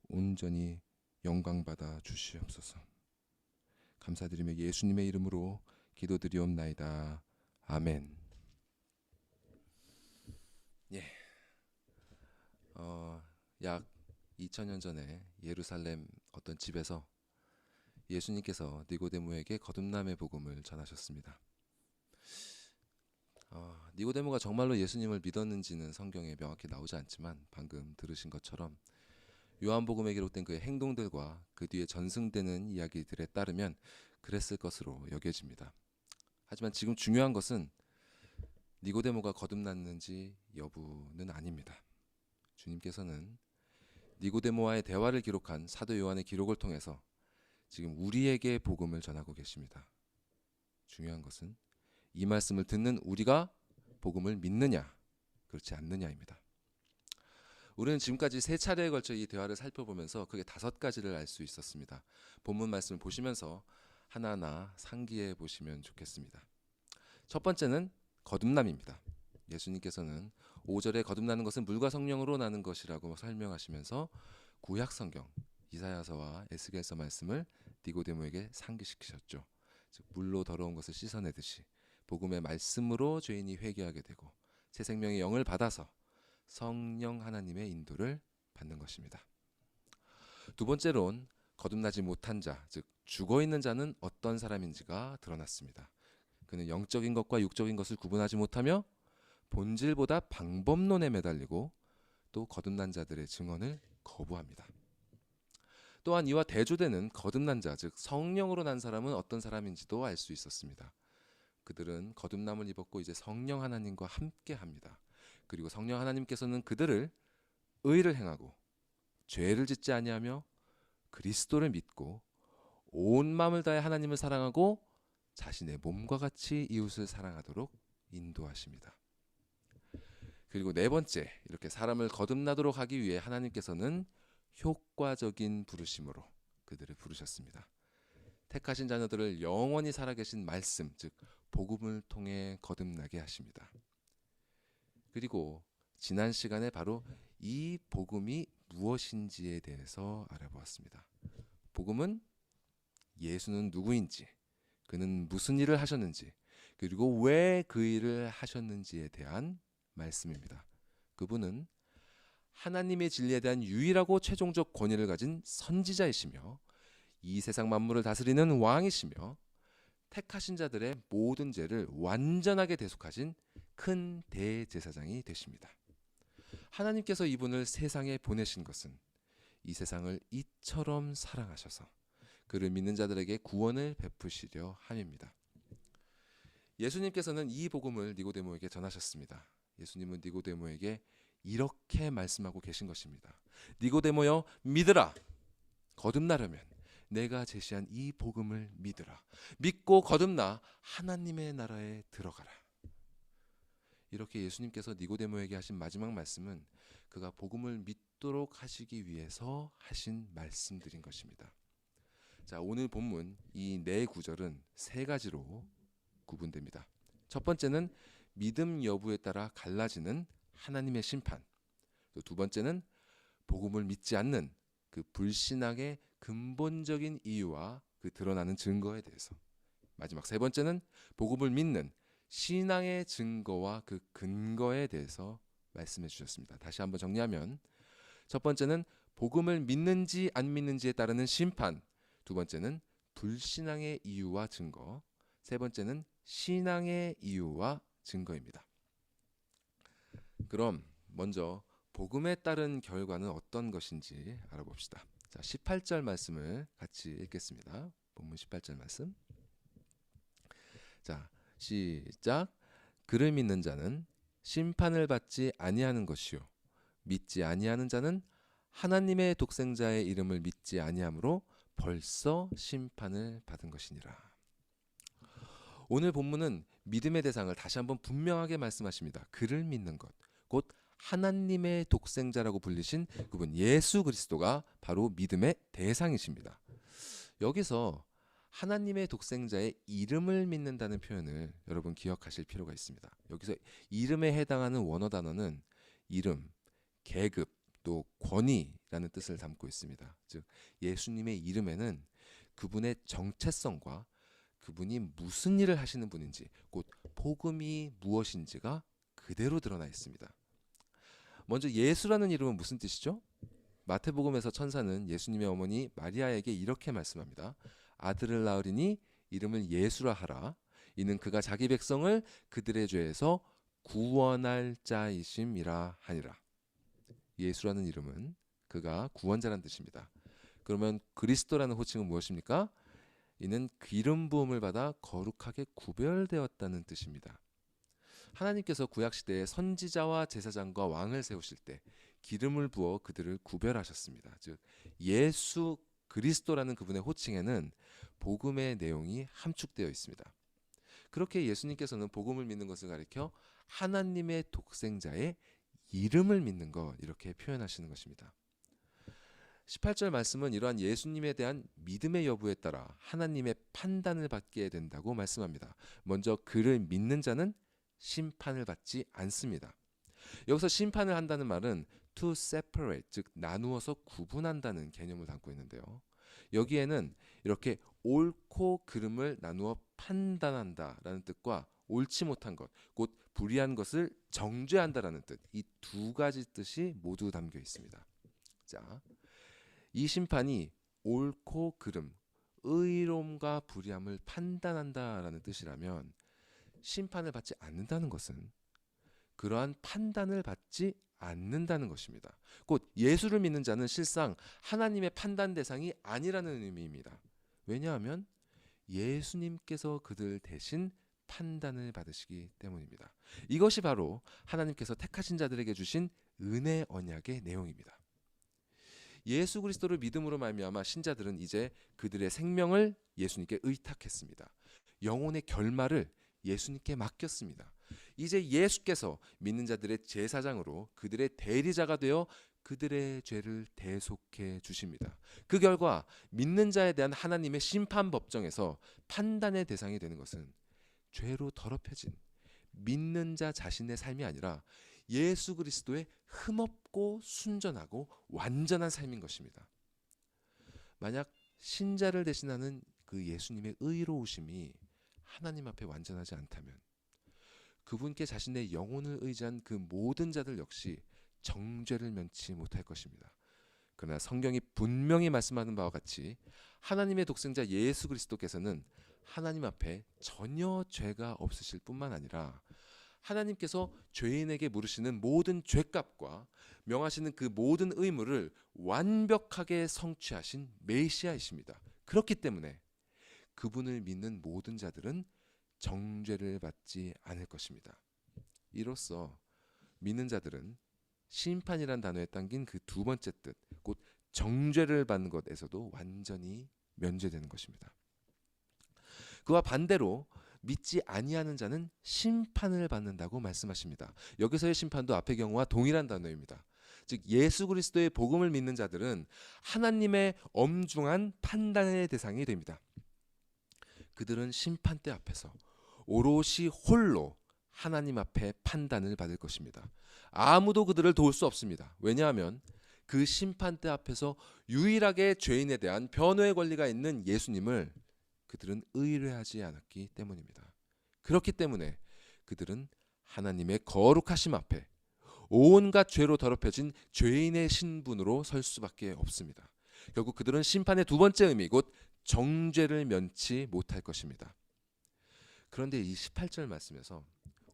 온전히 영광받아 주시옵소서. 감사드리며 예수님의 이름으로 기도드리옵나이다. 아멘. 예, 약 2000년 전에 예루살렘 어떤 집에서 예수님께서 니고데모에게 거듭남의 복음을 전하셨습니다. 니고데모가 정말로 예수님을 믿었는지는 성경에 명확히 나오지 않지만 방금 들으신 것처럼 요한복음에 기록된 그의 행동들과 그 뒤에 전승되는 이야기들에 따르면 그랬을 것으로 여겨집니다. 하지만 지금 중요한 것은 니고데모가 거듭났는지 여부는 아닙니다. 주님께서는 니고데모와의 대화를 기록한 사도 요한의 기록을 통해서 지금 우리에게 복음을 전하고 계십니다. 중요한 것은 이 말씀을 듣는 우리가 복음을 믿느냐 그렇지 않느냐입니다. 우리는 지금까지 3차례에 걸쳐 이 대화를 살펴보면서 크게 5가지를 알 수 있었습니다. 본문 말씀을 보시면서 하나하나 상기해 보시면 좋겠습니다. 첫 번째는 거듭남입니다. 예수님께서는 5절에 거듭나는 것은 물과 성령으로 나는 것이라고 설명하시면서 구약 성경 이사야서와 에스겔서 말씀을 니고데모에게 상기시키셨죠. 즉 물로 더러운 것을 씻어내듯이 복음의 말씀으로 죄인이 회개하게 되고 새 생명의 영을 받아서 성령 하나님의 인도를 받는 것입니다. 두 번째로는 거듭나지 못한 자, 즉 죽어있는 자는 어떤 사람인지가 드러났습니다. 그는 영적인 것과 육적인 것을 구분하지 못하며 본질보다 방법론에 매달리고 또 거듭난 자들의 증언을 거부합니다. 또한 이와 대조되는 거듭난 자, 즉 성령으로 난 사람은 어떤 사람인지도 알 수 있었습니다. 그들은 거듭남을 입었고 이제 성령 하나님과 함께합니다. 그리고 성령 하나님께서는 그들을 의를 행하고 죄를 짓지 아니하며 그리스도를 믿고 온 마음을 다해 하나님을 사랑하고 자신의 몸과 같이 이웃을 사랑하도록 인도하십니다. 그리고 네 번째, 이렇게 사람을 거듭나도록 하기 위해 하나님께서는 효과적인 부르심으로 그들을 부르셨습니다. 택하신 자녀들을 영원히 살아계신 말씀, 즉 복음을 통해 거듭나게 하십니다. 그리고 지난 시간에 바로 이 복음이 무엇인지에 대해서 알아보았습니다. 복음은 예수는 누구인지, 그는 무슨 일을 하셨는지, 그리고 왜 그 일을 하셨는지에 대한 말씀입니다. 그분은 하나님의 진리에 대한 유일하고 최종적 권위를 가진 선지자이시며 이 세상 만물을 다스리는 왕이시며 택하신 자들의 모든 죄를 완전하게 대속하신 큰 대제사장이 되십니다. 하나님께서 이분을 세상에 보내신 것은 이 세상을 이처럼 사랑하셔서 그를 믿는 자들에게 구원을 베푸시려 함입니다. 예수님께서는 이 복음을 니고데모에게 전하셨습니다. 예수님은 니고데모에게 이렇게 말씀하고 계신 것입니다. 니고데모여 믿으라. 거듭나려면 내가 제시한 이 복음을 믿으라. 믿고 거듭나 하나님의 나라에 들어가라. 이렇게 예수님께서 니고데모에게 하신 마지막 말씀은 그가 복음을 믿도록 하시기 위해서 하신 말씀들인 것입니다. 자, 오늘 본문 이 네 구절은 세 가지로 구분됩니다. 첫 번째는 믿음 여부에 따라 갈라지는 하나님의 심판. 또 두 번째는 복음을 믿지 않는 그 불신앙의 근본적인 이유와 그 드러나는 증거에 대해서. 마지막 세 번째는 복음을 믿는 신앙의 증거와 그 근거에 대해서 말씀해 주셨습니다. 다시 한번 정리하면 첫 번째는 복음을 믿는지 안 믿는지에 따르는 심판, 두 번째는 불신앙의 이유와 증거, 세 번째는 신앙의 이유와 증거입니다. 그럼 먼저 복음에 따른 결과는 어떤 것인지 알아봅시다. 자, 18절 말씀을 같이 읽겠습니다. 본문 18절 말씀. 자, 시작. 그를 믿는 자는 심판을 받지 아니하는 것이요 믿지 아니하는 자는 하나님의 독생자의 이름을 믿지 아니하므로 벌써 심판을 받은 것이니라. 오늘 본문은 믿음의 대상을 다시 한번 분명하게 말씀하십니다. 그를 믿는 것, 곧 하나님의 독생자라고 불리신 그분 예수 그리스도가 바로 믿음의 대상이십니다. 여기서 하나님의 독생자의 이름을 믿는다는 표현을 여러분 기억하실 필요가 있습니다. 여기서 이름에 해당하는 원어 단어는 이름, 계급, 또 권위라는 뜻을 담고 있습니다. 즉 예수님의 이름에는 그분의 정체성과 그분이 무슨 일을 하시는 분인지, 곧 복음이 무엇인지가 그대로 드러나 있습니다. 먼저 예수라는 이름은 무슨 뜻이죠? 마태복음에서 천사는 예수님의 어머니 마리아에게 이렇게 말씀합니다. 아들을 낳으리니 이름을 예수라 하라. 이는 그가 자기 백성을 그들의 죄에서 구원할 자이심이라 하니라. 예수라는 이름은 그가 구원자라는 뜻입니다. 그러면 그리스도라는 호칭은 무엇입니까? 이는 기름 부음을 받아 거룩하게 구별되었다는 뜻입니다. 하나님께서 구약시대에 선지자와 제사장과 왕을 세우실 때 기름을 부어 그들을 구별하셨습니다. 즉 예수 그리스도라는 그분의 호칭에는 복음의 내용이 함축되어 있습니다. 그렇게 예수님께서는 복음을 믿는 것을 가리켜 하나님의 독생자의 이름을 믿는 것, 이렇게 표현하시는 것입니다. 18절 말씀은 이러한 예수님에 대한 믿음의 여부에 따라 하나님의 판단을 받게 된다고 말씀합니다. 먼저 그를 믿는 자는 심판을 받지 않습니다. 여기서 심판을 한다는 말은 to separate, 즉 나누어서 구분한다는 개념을 담고 있는데요. 여기에는 이렇게 옳고 그름을 나누어 판단한다라는 뜻과 옳지 못한 것, 곧 불의한 것을 정죄한다라는 뜻, 이 두 가지 뜻이 모두 담겨 있습니다. 자, 이 심판이 옳고 그름, 의로움과 불의함을 판단한다라는 뜻이라면 심판을 받지 않는다는 것은 그러한 판단을 받지 않는다는 것입니다. 곧 예수를 믿는 자는 실상 하나님의 판단 대상이 아니라는 의미입니다. 왜냐하면 예수님께서 그들 대신 판단을 받으시기 때문입니다. 이것이 바로 하나님께서 택하신 자들에게 주신 은혜 언약의 내용입니다. 예수 그리스도를 믿음으로 말미암아 신자들은 이제 그들의 생명을 예수님께 의탁했습니다. 영혼의 결말을 예수님께 맡겼습니다. 이제 예수께서 믿는 자들의 제사장으로 그들의 대리자가 되어 그들의 죄를 대속해 주십니다. 그 결과 믿는 자에 대한 하나님의 심판 법정에서 판단의 대상이 되는 것은 죄로 더럽혀진 믿는 자 자신의 삶이 아니라 예수 그리스도의 흠없고 순전하고 완전한 삶인 것입니다. 만약 신자를 대신하는 그 예수님의 의로우심이 하나님 앞에 완전하지 않다면 그분께 자신의 영혼을 의지한 그 모든 자들 역시 정죄를 면치 못할 것입니다. 그러나 성경이 분명히 말씀하는 바와 같이 하나님의 독생자 예수 그리스도께서는 하나님 앞에 전혀 죄가 없으실 뿐만 아니라 하나님께서 죄인에게 물으시는 모든 죄값과 명하시는 그 모든 의무를 완벽하게 성취하신 메시아이십니다. 그렇기 때문에 그분을 믿는 모든 자들은 정죄를 받지 않을 것입니다. 이로써 믿는 자들은 심판이란 단어에 담긴 그 두 번째 뜻, 곧 정죄를 받는 것에서도 완전히 면제되는 것입니다. 그와 반대로 믿지 아니하는 자는 심판을 받는다고 말씀하십니다. 여기서의 심판도 앞의 경우와 동일한 단어입니다. 즉 예수 그리스도의 복음을 믿는 자들은 하나님의 엄중한 판단의 대상이 됩니다. 그들은 심판대 앞에서 오롯이 홀로 하나님 앞에 판단을 받을 것입니다. 아무도 그들을 도울 수 없습니다. 왜냐하면 그 심판대 앞에서 유일하게 죄인에 대한 변호의 권리가 있는 예수님을 그들은 의뢰하지 않았기 때문입니다. 그렇기 때문에 그들은 하나님의 거룩하심 앞에 온갖 죄로 더럽혀진 죄인의 신분으로 설 수밖에 없습니다. 결국 그들은 심판의 두 번째 의미 곧 정죄를 면치 못할 것입니다. 그런데 이 18절 말씀에서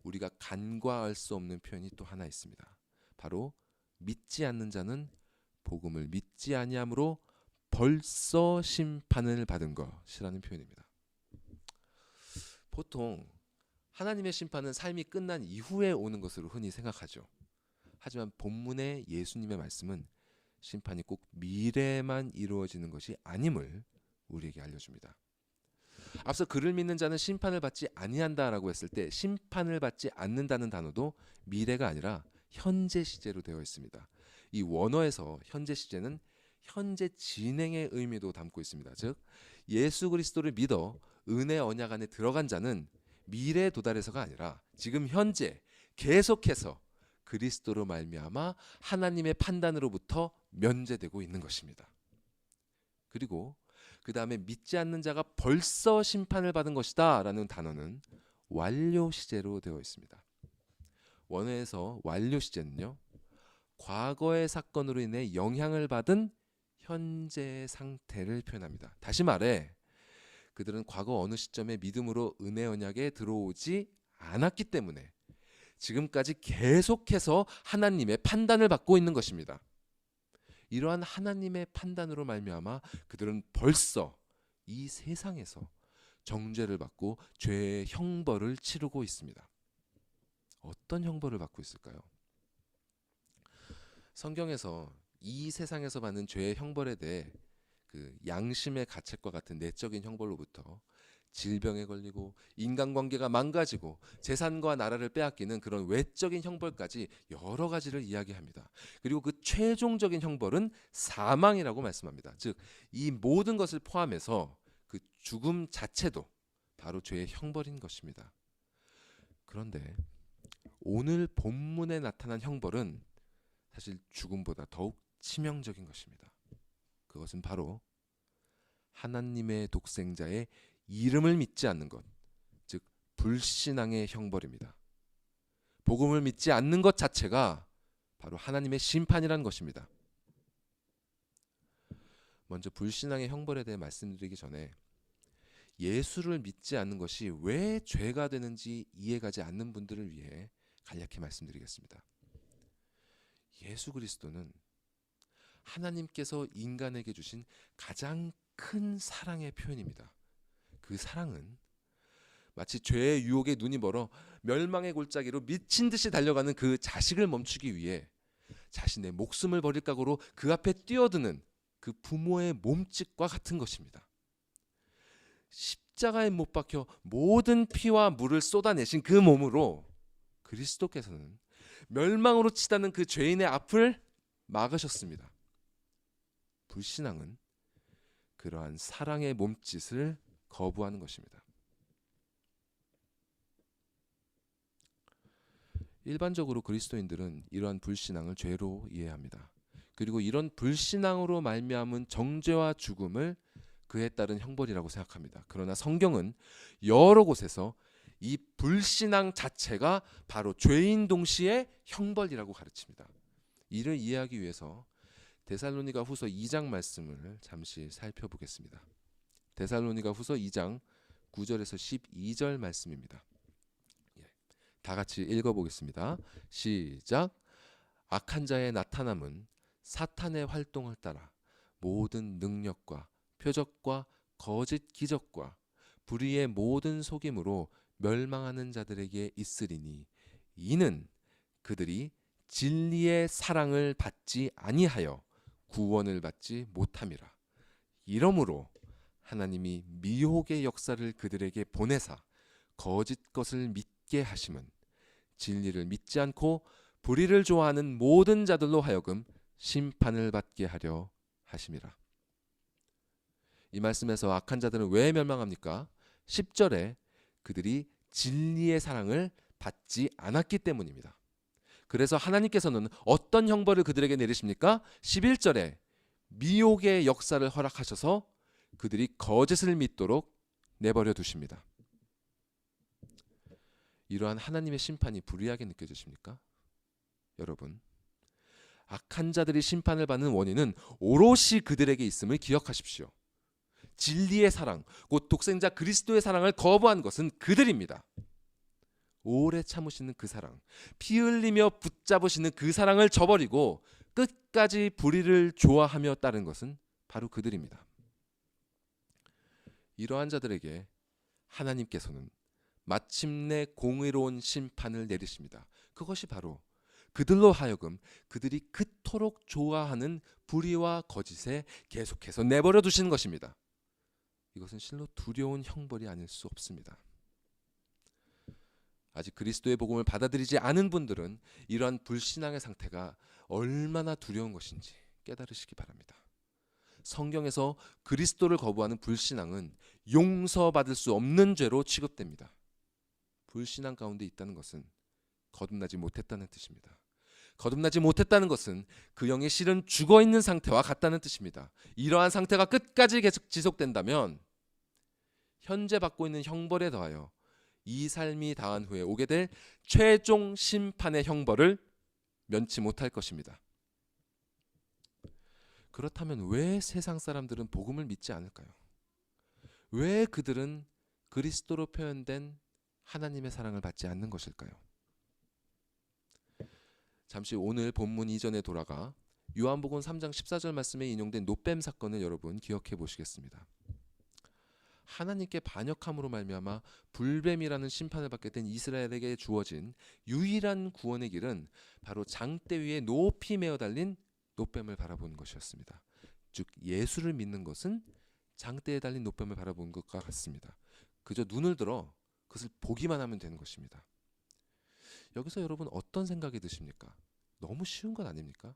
우리가 간과할 수 없는 표현이 또 하나 있습니다. 바로 믿지 않는 자는 복음을 믿지 아니함으로 벌써 심판을 받은 것이라는 표현입니다. 보통 하나님의 심판은 삶이 끝난 이후에 오는 것으로 흔히 생각하죠. 하지만 본문의 예수님의 말씀은 심판이 꼭 미래에만 이루어지는 것이 아님을 우리에게 알려줍니다. 앞서 그를 믿는 자는 심판을 받지 아니한다라고 했을 때 심판을 받지 않는다는 단어도 미래가 아니라 현재 시제로 되어 있습니다. 이 원어에서 현재 시제는 현재 진행의 의미도 담고 있습니다. 즉 예수 그리스도를 믿어 은혜 언약 안에 들어간 자는 미래에 도달해서가 아니라 지금 현재 계속해서 그리스도로 말미암아 하나님의 판단으로부터 면제되고 있는 것입니다. 그리고 그 다음에 믿지 않는 자가 벌써 심판을 받은 것이다 라는 단어는 완료 시제로 되어 있습니다. 원어에서 완료 시제는요, 과거의 사건으로 인해 영향을 받은 현재 상태를 표현합니다. 다시 말해 그들은 과거 어느 시점에 믿음으로 은혜 언약에 들어오지 않았기 때문에 지금까지 계속해서 하나님의 판단을 받고 있는 것입니다. 이러한 하나님의 판단으로 말미암아 그들은 벌써 이 세상에서 정죄를 받고 죄의 형벌을 치르고 있습니다. 어떤 형벌을 받고 있을까요? 성경에서 이 세상에서 받는 죄의 형벌에 대해 그 양심의 가책과 같은 내적인 형벌로부터 질병에 걸리고 인간관계가 망가지고 재산과 나라를 빼앗기는 그런 외적인 형벌까지 여러 가지를 이야기합니다. 그리고 그 최종적인 형벌은 사망이라고 말씀합니다. 즉 이 모든 것을 포함해서 그 죽음 자체도 바로 죄의 형벌인 것입니다. 그런데 오늘 본문에 나타난 형벌은 사실 죽음보다 더욱 치명적인 것입니다. 그것은 바로 하나님의 독생자의 이름을 믿지 않는 것, 즉 불신앙의 형벌입니다. 복음을 믿지 않는 것 자체가 바로 하나님의 심판이라는 것입니다. 먼저 불신앙의 형벌에 대해 말씀드리기 전에 예수를 믿지 않는 것이 왜 죄가 되는지 이해가지 않는 분들을 위해 간략히 말씀드리겠습니다. 예수 그리스도는 하나님께서 인간에게 주신 가장 큰 사랑의 표현입니다. 그 사랑은 마치 죄의 유혹에 눈이 멀어 멸망의 골짜기로 미친 듯이 달려가는 그 자식을 멈추기 위해 자신의 목숨을 버릴 각오로 그 앞에 뛰어드는 그 부모의 몸짓과 같은 것입니다. 십자가에 못 박혀 모든 피와 물을 쏟아내신 그 몸으로 그리스도께서는 멸망으로 치닫는 그 죄인의 앞을 막으셨습니다. 불신앙은 그러한 사랑의 몸짓을 거부하는 것입니다. 일반적으로 그리스도인들은 이러한 불신앙을 죄로 이해합니다. 그리고 이런 불신앙으로 말미암은 정죄와 죽음을 그에 따른 형벌이라고 생각합니다. 그러나 성경은 여러 곳에서 이 불신앙 자체가 바로 죄인 동시에 형벌이라고 가르칩니다. 이를 이해하기 위해서 데살로니가 후서 2장 말씀을 잠시 살펴보겠습니다. 데살로니가 후서 2장 9절에서 12절 말씀입니다. 다 같이 읽어보겠습니다. 시작. 악한 자의 나타남은 사탄의 활동을 따라 모든 능력과 표적과 거짓 기적과 불의의 모든 속임으로 멸망하는 자들에게 있으리니 이는 그들이 진리의 사랑을 받지 아니하여 구원을 받지 못함이라. 이러므로 하나님이 미혹의 역사를 그들에게 보내사 거짓 것을 믿게 하심은 진리를 믿지 않고 불의를 좋아하는 모든 자들로 하여금 심판을 받게 하려 하심이라. 이 말씀에서 악한 자들은 왜 멸망합니까? 10절에 그들이 진리의 사랑을 받지 않았기 때문입니다. 그래서 하나님께서는 어떤 형벌을 그들에게 내리십니까? 11절에 미혹의 역사를 허락하셔서 그들이 거짓을 믿도록 내버려 두십니다. 이러한 하나님의 심판이 불의하게 느껴지십니까? 여러분, 악한 자들이 심판을 받는 원인은 오롯이 그들에게 있음을 기억하십시오. 진리의 사랑, 곧 독생자 그리스도의 사랑을 거부한 것은 그들입니다. 오래 참으시는 그 사랑, 피 흘리며 붙잡으시는 그 사랑을 저버리고 끝까지 불의를 좋아하며 따른 것은 바로 그들입니다. 이러한 자들에게 하나님께서는 마침내 공의로운 심판을 내리십니다. 그것이 바로 그들로 하여금 그들이 그토록 좋아하는 불의와 거짓에 계속해서 내버려 두시는 것입니다. 이것은 실로 두려운 형벌이 아닐 수 없습니다. 아직 그리스도의 복음을 받아들이지 않은 분들은 이러한 불신앙의 상태가 얼마나 두려운 것인지 깨달으시기 바랍니다. 성경에서 그리스도를 거부하는 불신앙은 용서받을 수 없는 죄로 취급됩니다. 불신앙 가운데 있다는 것은 거듭나지 못했다는 뜻입니다. 거듭나지 못했다는 것은 그 영이 실은 죽어있는 상태와 같다는 뜻입니다. 이러한 상태가 끝까지 계속 지속된다면 현재 받고 있는 형벌에 더하여 이 삶이 다한 후에 오게 될 최종 심판의 형벌을 면치 못할 것입니다. 그렇다면 왜 세상 사람들은 복음을 믿지 않을까요? 왜 그들은 그리스도로 표현된 하나님의 사랑을 받지 않는 것일까요? 잠시 오늘 본문 이전에 돌아가 요한복음 3장 14절 말씀에 인용된 노뱀 사건을 여러분 기억해 보시겠습니다. 하나님께 반역함으로 말미암아 불뱀이라는 심판을 받게 된 이스라엘에게 주어진 유일한 구원의 길은 바로 장대 위에 높이 메어 달린 노뱀을 바라보는 것이었습니다. 즉 예수를 믿는 것은 장대에 달린 노뱀을 바라보는 것과 같습니다. 그저 눈을 들어 그것을 보기만 하면 되는 것입니다. 여기서 여러분 어떤 생각이 드십니까? 너무 쉬운 건 아닙니까?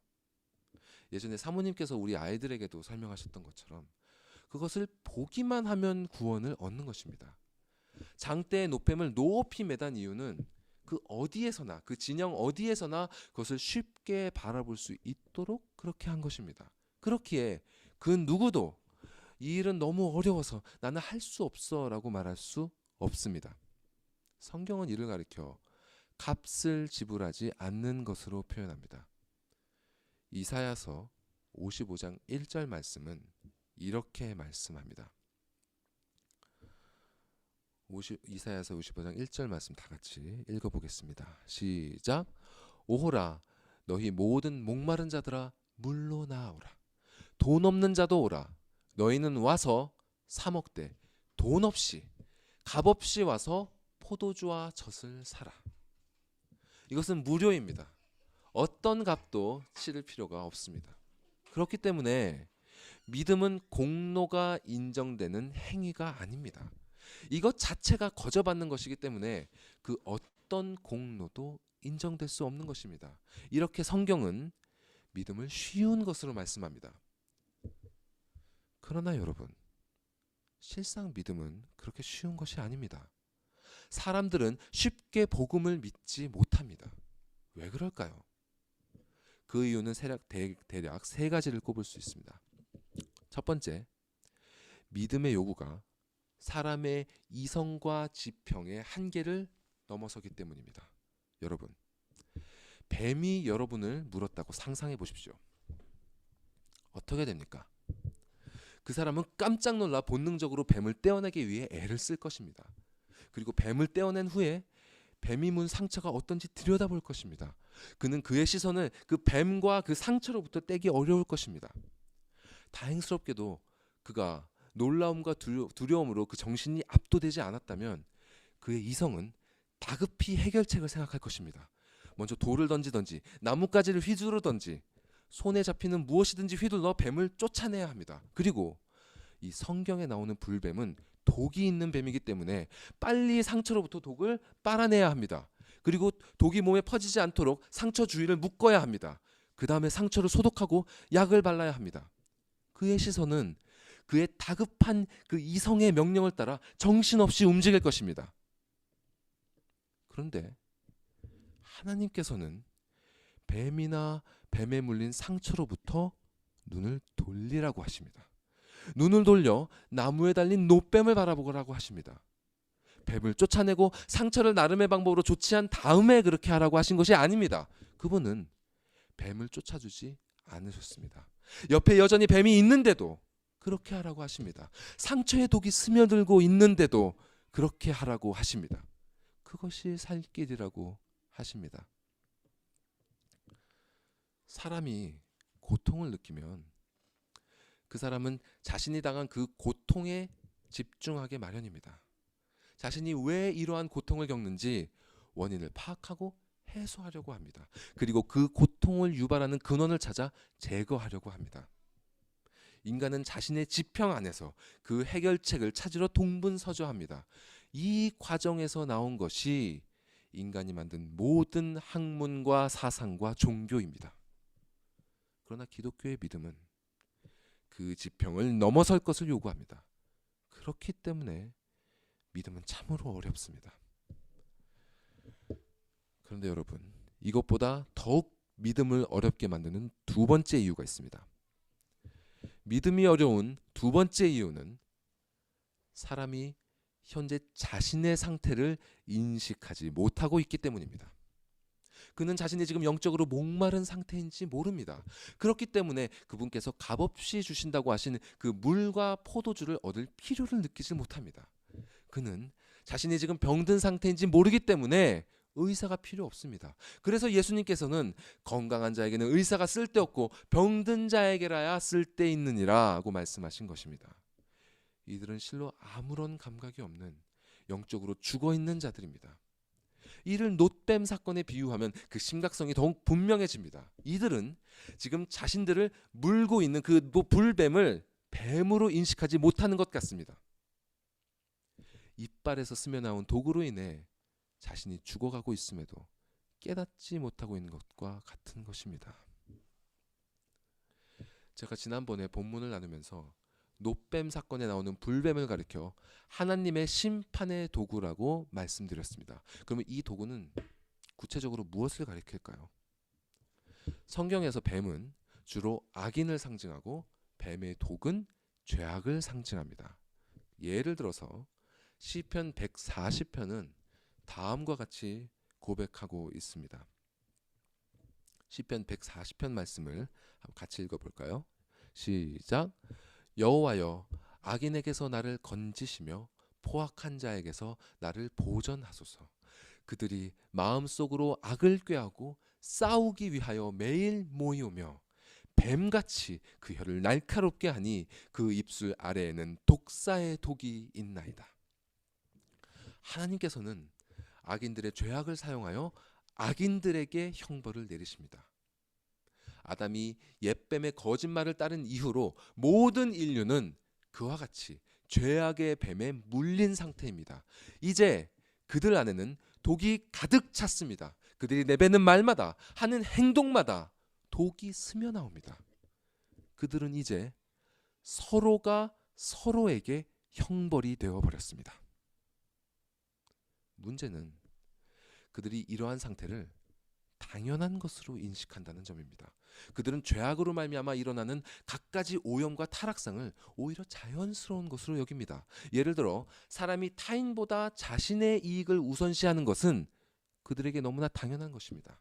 예전에 사모님께서 우리 아이들에게도 설명하셨던 것처럼 그것을 보기만 하면 구원을 얻는 것입니다. 장대의 노뱀을 높이 매단 이유는 그 어디에서나, 그 진영 어디에서나 그것을 쉽게 바라볼 수 있도록 그렇게 한 것입니다. 그렇기에 그 누구도 이 일은 너무 어려워서 나는 할 수 없어 라고 말할 수 없습니다. 성경은 이를 가리켜 값을 지불하지 않는 것으로 표현합니다. 이사야서 55장 1절 말씀은 이렇게 말씀합니다. 이사야서 55장 1절 말씀 다 같이 읽어보겠습니다. 시작. 오호라 너희 모든 목마른 자들아 물로 나아오라. 돈 없는 자도 오라. 너희는 와서 사 먹되 돈 없이 값 없이 와서 포도주와 젖을 사라. 이것은 무료입니다. 어떤 값도 치를 필요가 없습니다. 그렇기 때문에 믿음은 공로가 인정되는 행위가 아닙니다. 이것 자체가 거저받는 것이기 때문에 그 어떤 공로도 인정될 수 없는 것입니다. 이렇게 성경은 믿음을 쉬운 것으로 말씀합니다. 그러나 여러분, 실상 믿음은 그렇게 쉬운 것이 아닙니다. 사람들은 쉽게 복음을 믿지 못합니다. 왜 그럴까요? 그 이유는 대략 세 가지를 꼽을 수 있습니다. 첫 번째, 믿음의 요구가 사람의 이성과 지평의 한계를 넘어서기 때문입니다. 여러분, 뱀이 여러분을 물었다고 상상해 보십시오. 어떻게 됩니까? 그 사람은 깜짝 놀라 본능적으로 뱀을 떼어내기 위해 애를 쓸 것입니다. 그리고 뱀을 떼어낸 후에 뱀이 문 상처가 어떤지 들여다볼 것입니다. 그는 그의 시선을 그 뱀과 그 상처로부터 떼기 어려울 것입니다. 다행스럽게도 그가 놀라움과 두려움으로 그 정신이 압도되지 않았다면 그의 이성은 다급히 해결책을 생각할 것입니다. 먼저 돌을 던지든지 나뭇가지를 휘두르든지 손에 잡히는 무엇이든지 휘둘러 뱀을 쫓아내야 합니다. 그리고 이 성경에 나오는 불뱀은 독이 있는 뱀이기 때문에 빨리 상처로부터 독을 빨아내야 합니다. 그리고 독이 몸에 퍼지지 않도록 상처 주위를 묶어야 합니다. 그 다음에 상처를 소독하고 약을 발라야 합니다. 그의 시선은 그의 다급한 그 이성의 명령을 따라 정신없이 움직일 것입니다. 그런데 하나님께서는 뱀이나 뱀에 물린 상처로부터 눈을 돌리라고 하십니다. 눈을 돌려 나무에 달린 노뱀을 바라보라고 하십니다. 뱀을 쫓아내고 상처를 나름의 방법으로 조치한 다음에 그렇게 하라고 하신 것이 아닙니다. 그분은 뱀을 쫓아주지 않으셨습니다. 옆에 여전히 뱀이 있는데도 그렇게 하라고 하십니다. 상처에 독이 스며들고 있는데도 그렇게 하라고 하십니다. 그것이 살 길이라고 하십니다. 사람이 고통을 느끼면 그 사람은 자신이 당한 그 고통에 집중하게 마련입니다. 자신이 왜 이러한 고통을 겪는지 원인을 파악하고 해소하려고 합니다. 그리고 그 고통을 유발하는 근원을 찾아 제거하려고 합니다. 인간은 자신의 지평 안에서 그 해결책을 찾으러 동분서주합니다. 이 과정에서 나온 것이 인간이 만든 모든 학문과 사상과 종교입니다. 그러나 기독교의 믿음은 그 지평을 넘어설 것을 요구합니다. 그렇기 때문에 믿음은 참으로 어렵습니다. 그런데 여러분, 이것보다 더욱 믿음을 어렵게 만드는 두 번째 이유가 있습니다. 믿음이 어려운 두 번째 이유는 사람이 현재 자신의 상태를 인식하지 못하고 있기 때문입니다. 그는 자신이 지금 영적으로 목마른 상태인지 모릅니다. 그렇기 때문에 그분께서 값없이 주신다고 하신 그 물과 포도주를 얻을 필요를 느끼지 못합니다. 그는 자신이 지금 병든 상태인지 모르기 때문에 의사가 필요 없습니다. 그래서 예수님께서는 건강한 자에게는 의사가 쓸데없고 병든 자에게라야 쓸데있느니라고 말씀하신 것입니다. 이들은 실로 아무런 감각이 없는 영적으로 죽어있는 자들입니다. 이를 놋뱀 사건에 비유하면 그 심각성이 더욱 분명해집니다. 이들은 지금 자신들을 물고 있는 그 불뱀을 뱀으로 인식하지 못하는 것 같습니다. 이빨에서 스며 나온 독으로 인해 자신이 죽어가고 있음에도 깨닫지 못하고 있는 것과 같은 것입니다. 제가 지난번에 본문을 나누면서 놋뱀 사건에 나오는 불뱀을 가리켜 하나님의 심판의 도구라고 말씀드렸습니다. 그러면 이 도구는 구체적으로 무엇을 가리킬까요? 성경에서 뱀은 주로 악인을 상징하고 뱀의 독은 죄악을 상징합니다. 예를 들어서 시편 140편은 다음과 같이 고백하고 있습니다. 시편 140편 말씀을 같이 읽어볼까요? 시작. 여호와여, 악인에게서 나를 건지시며 포악한 자에게서 나를 보전하소서. 그들이 마음속으로 악을 꾀하고 싸우기 위하여 매일 모이오며 뱀같이 그 혀를 날카롭게 하니 그 입술 아래에는 독사의 독이 있나이다. 하나님께서는 악인들의 죄악을 사용하여 악인들에게 형벌을 내리십니다. 아담이 옛뱀의 거짓말을 따른 이후로 모든 인류는 그와 같이 죄악의 뱀에 물린 상태입니다. 이제 그들 안에는 독이 가득 찼습니다. 그들이 내뱉는 말마다 하는 행동마다 독이 스며 나옵니다. 그들은 이제 서로가 서로에게 형벌이 되어버렸습니다. 문제는 그들이 이러한 상태를 당연한 것으로 인식한다는 점입니다. 그들은 죄악으로 말미암아 일어나는 갖가지 오염과 타락상을 오히려 자연스러운 것으로 여깁니다. 예를 들어 사람이 타인보다 자신의 이익을 우선시하는 것은 그들에게 너무나 당연한 것입니다.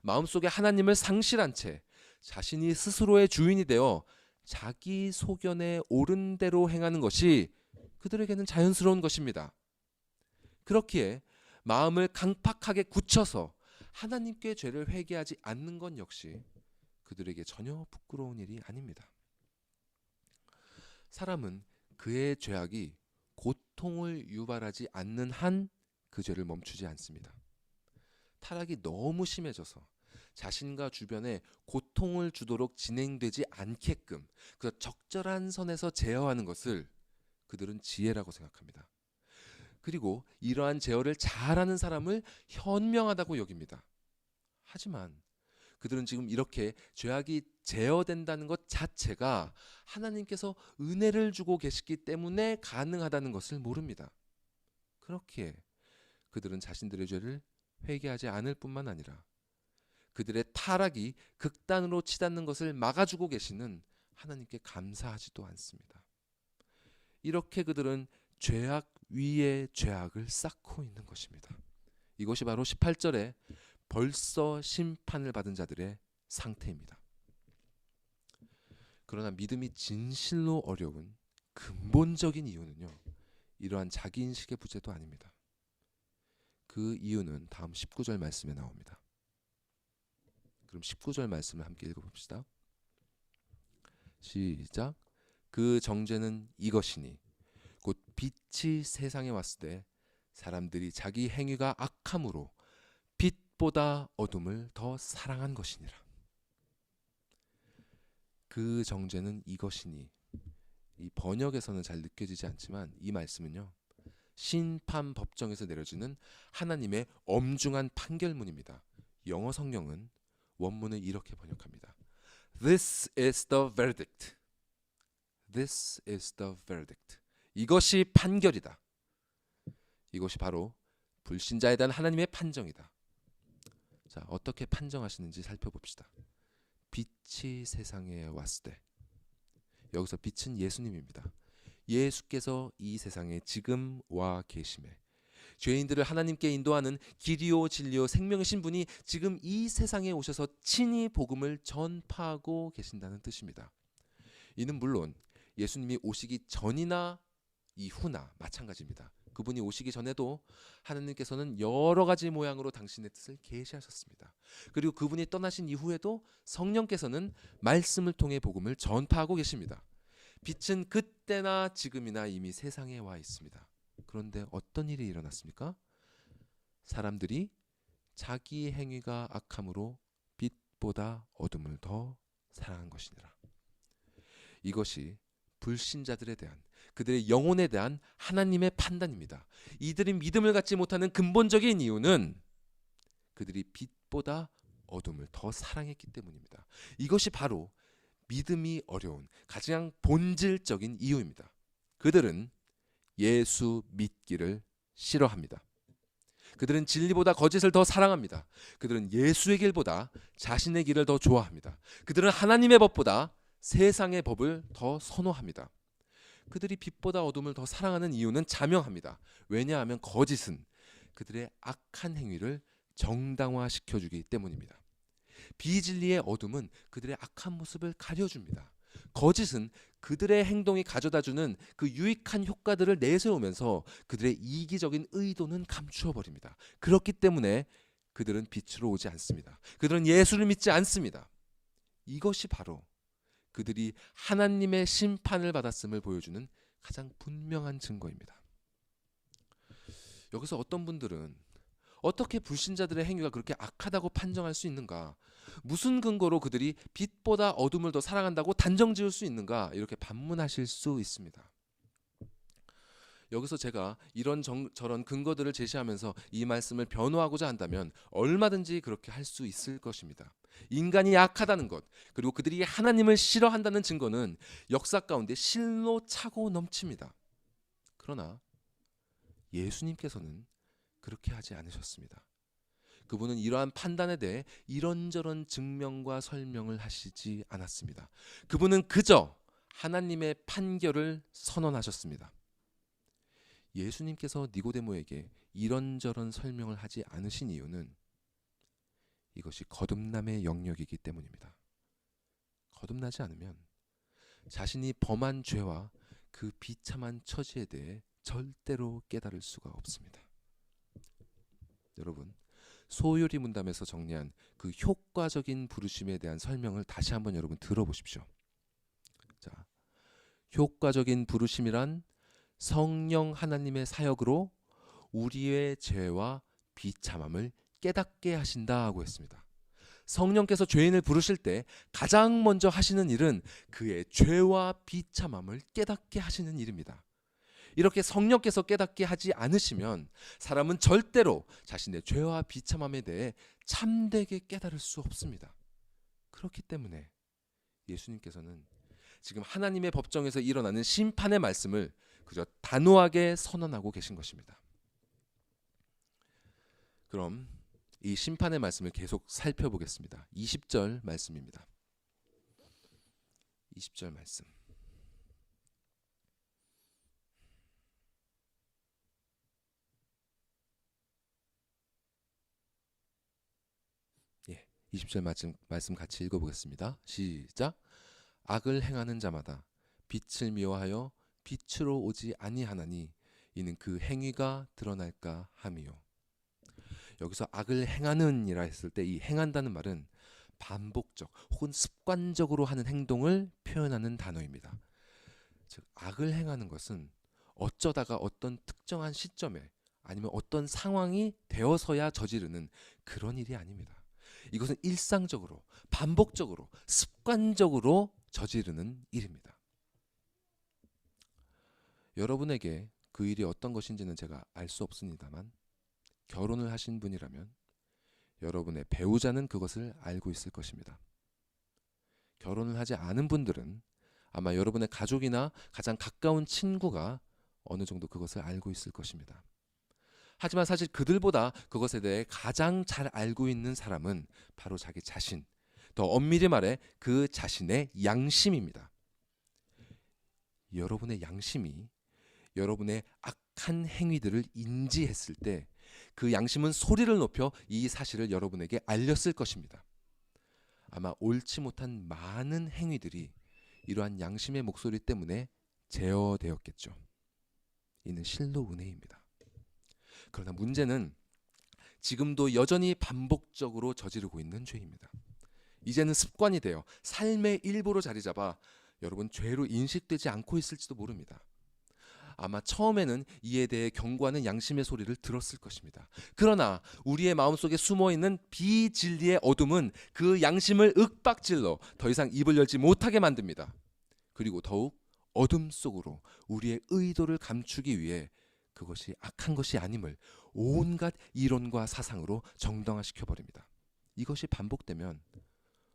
마음속에 하나님을 상실한 채 자신이 스스로의 주인이 되어 자기 소견에 옳은 대로 행하는 것이 그들에게는 자연스러운 것입니다. 그렇기에 마음을 강팍하게 굳혀서 하나님께 죄를 회개하지 않는 건 역시 그들에게 전혀 부끄러운 일이 아닙니다. 사람은 그의 죄악이 고통을 유발하지 않는 한 그 죄를 멈추지 않습니다. 타락이 너무 심해져서 자신과 주변에 고통을 주도록 진행되지 않게끔 그 적절한 선에서 제어하는 것을 그들은 지혜라고 생각합니다. 그리고 이러한 제어를 잘하는 사람을 현명하다고 여깁니다. 하지만 그들은 지금 이렇게 죄악이 제어된다는 것 자체가 하나님께서 은혜를 주고 계시기 때문에 가능하다는 것을 모릅니다. 그렇기에 그들은 자신들의 죄를 회개하지 않을 뿐만 아니라 그들의 타락이 극단으로 치닫는 것을 막아주고 계시는 하나님께 감사하지도 않습니다. 이렇게 그들은 죄악 위에 죄악을 쌓고 있는 것입니다. 이것이 바로 18절에 벌써 심판을 받은 자들의 상태입니다. 그러나 믿음이 진실로 어려운 근본적인 이유는요, 이러한 자기인식의 부재도 아닙니다. 그 이유는 다음 19절 말씀에 나옵니다. 그럼 19절 말씀을 함께 읽어봅시다. 시작. 그 정죄는 이것이니 곧 빛이 세상에 왔을 때 사람들이 자기 행위가 악함으로 빛보다 어둠을 더 사랑한 것이니라. 그 정죄는 이것이니, 이 번역에서는 잘 느껴지지 않지만 이 말씀은요, 심판 법정에서 내려지는 하나님의 엄중한 판결문입니다. 영어 성경은 원문을 이렇게 번역합니다. This is the verdict. This is the verdict. 이것이 판결이다. 이것이 바로 불신자에 대한 하나님의 판정이다. 자, 어떻게 판정하시는지 살펴봅시다. 빛이 세상에 왔을 때, 여기서 빛은 예수님입니다. 예수께서 이 세상에 지금 와 계심에, 죄인들을 하나님께 인도하는 길이요 진리요 생명이신 분이 지금 이 세상에 오셔서 친히 복음을 전파하고 계신다는 뜻입니다. 이는 물론 예수님이 오시기 전이나 이후나 마찬가지입니다. 그분이 오시기 전에도 하나님께서는 여러 가지 모양으로 당신의 뜻을 계시하셨습니다. 그리고 그분이 떠나신 이후에도 성령께서는 말씀을 통해 복음을 전파하고 계십니다. 빛은 그때나 지금이나 이미 세상에 와 있습니다. 그런데 어떤 일이 일어났습니까? 사람들이 자기 행위가 악함으로 빛보다 어둠을 더 사랑한 것이니라. 이것이 불신자들에 대한, 그들의 영혼에 대한 하나님의 판단입니다. 이들이 믿음을 갖지 못하는 근본적인 이유는 그들이 빛보다 어둠을 더 사랑했기 때문입니다. 이것이 바로 믿음이 어려운 가장 본질적인 이유입니다. 그들은 예수 믿기를 싫어합니다. 그들은 진리보다 거짓을 더 사랑합니다. 그들은 예수의 길보다 자신의 길을 더 좋아합니다. 그들은 하나님의 법보다 세상의 법을 더 선호합니다. 그들이 빛보다 어둠을 더 사랑하는 이유는 자명합니다. 왜냐하면 거짓은 그들의 악한 행위를 정당화시켜주기 때문입니다. 비진리의 어둠은 그들의 악한 모습을 가려줍니다. 거짓은 그들의 행동이 가져다주는 그 유익한 효과들을 내세우면서 그들의 이기적인 의도는 감추어 버립니다. 그렇기 때문에 그들은 빛으로 오지 않습니다. 그들은 예수를 믿지 않습니다. 이것이 바로 그들이 하나님의 심판을 받았음을 보여주는 가장 분명한 증거입니다. 여기서 어떤 분들은 어떻게 불신자들의 행위가 그렇게 악하다고 판정할 수 있는가? 무슨 근거로 그들이 빛보다 어둠을 더 사랑한다고 단정지을 수 있는가? 이렇게 반문하실 수 있습니다. 여기서 제가 저런 근거들을 제시하면서 이 말씀을 변호하고자 한다면 얼마든지 그렇게 할 수 있을 것입니다. 인간이 약하다는 것, 그리고 그들이 하나님을 싫어한다는 증거는 역사 가운데 실로 차고 넘칩니다. 그러나 예수님께서는 그렇게 하지 않으셨습니다. 그분은 이러한 판단에 대해 이런저런 증명과 설명을 하시지 않았습니다. 그분은 그저 하나님의 판결을 선언하셨습니다. 예수님께서 니고데모에게 이런저런 설명을 하지 않으신 이유는 이것이 거듭남의 영역이기 때문입니다. 거듭나지 않으면 자신이 범한 죄와 그 비참한 처지에 대해 절대로 깨달을 수가 없습니다. 여러분, 소요리 문답에서 정리한 그 효과적인 부르심에 대한 설명을 다시 한번 여러분 들어보십시오. 자, 효과적인 부르심이란 성령 하나님의 사역으로 우리의 죄와 비참함을 깨닫게 하신다 하고 했습니다. 성령께서 죄인을 부르실 때 가장 먼저 하시는 일은 그의 죄와 비참함을 깨닫게 하시는 일입니다. 이렇게 성령께서 깨닫게 하지 않으시면 사람은 절대로 자신의 죄와 비참함에 대해 참되게 깨달을 수 없습니다. 그렇기 때문에 예수님께서는 지금 하나님의 법정에서 일어나는 심판의 말씀을 그저 단호하게 선언하고 계신 것입니다. 그럼 이 심판의 말씀을 계속 살펴보겠습니다. 20절 말씀입니다. 20절 말씀. 예, 20절 말씀 같이 읽어보겠습니다. 시작. 악을 행하는 자마다 빛을 미워하여 빛으로 오지 아니하나니 이는 그 행위가 드러날까 함이요. 여기서 악을 행하는이라 했을 때 이 행한다는 말은 반복적 혹은 습관적으로 하는 행동을 표현하는 단어입니다. 즉 악을 행하는 것은 어쩌다가 어떤 특정한 시점에 아니면 어떤 상황이 되어서야 저지르는 그런 일이 아닙니다. 이것은 일상적으로 반복적으로 습관적으로 저지르는 일입니다. 여러분에게 그 일이 어떤 것인지는 제가 알 수 없습니다만 결혼을 하신 분이라면 여러분의 배우자는 그것을 알고 있을 것입니다. 결혼을 하지 않은 분들은 아마 여러분의 가족이나 가장 가까운 친구가 어느 정도 그것을 알고 있을 것입니다. 하지만 사실 그들보다 그것에 대해 가장 잘 알고 있는 사람은 바로 자기 자신, 더 엄밀히 말해 그 자신의 양심입니다. 여러분의 양심이 여러분의 악한 행위들을 인지했을 때 그 양심은 소리를 높여 이 사실을 여러분에게 알렸을 것입니다. 아마 옳지 못한 많은 행위들이 이러한 양심의 목소리 때문에 제어되었겠죠. 이는 실로 은혜입니다. 그러나 문제는 지금도 여전히 반복적으로 저지르고 있는 죄입니다. 이제는 습관이 되어 삶의 일부로 자리 잡아 여러분 죄로 인식되지 않고 있을지도 모릅니다. 아마 처음에는 이에 대해 경고하는 양심의 소리를 들었을 것입니다. 그러나 우리의 마음속에 숨어있는 비진리의 어둠은 그 양심을 윽박질러 더 이상 입을 열지 못하게 만듭니다. 그리고 더욱 어둠 속으로 우리의 의도를 감추기 위해 그것이 악한 것이 아님을 온갖 이론과 사상으로 정당화시켜버립니다. 이것이 반복되면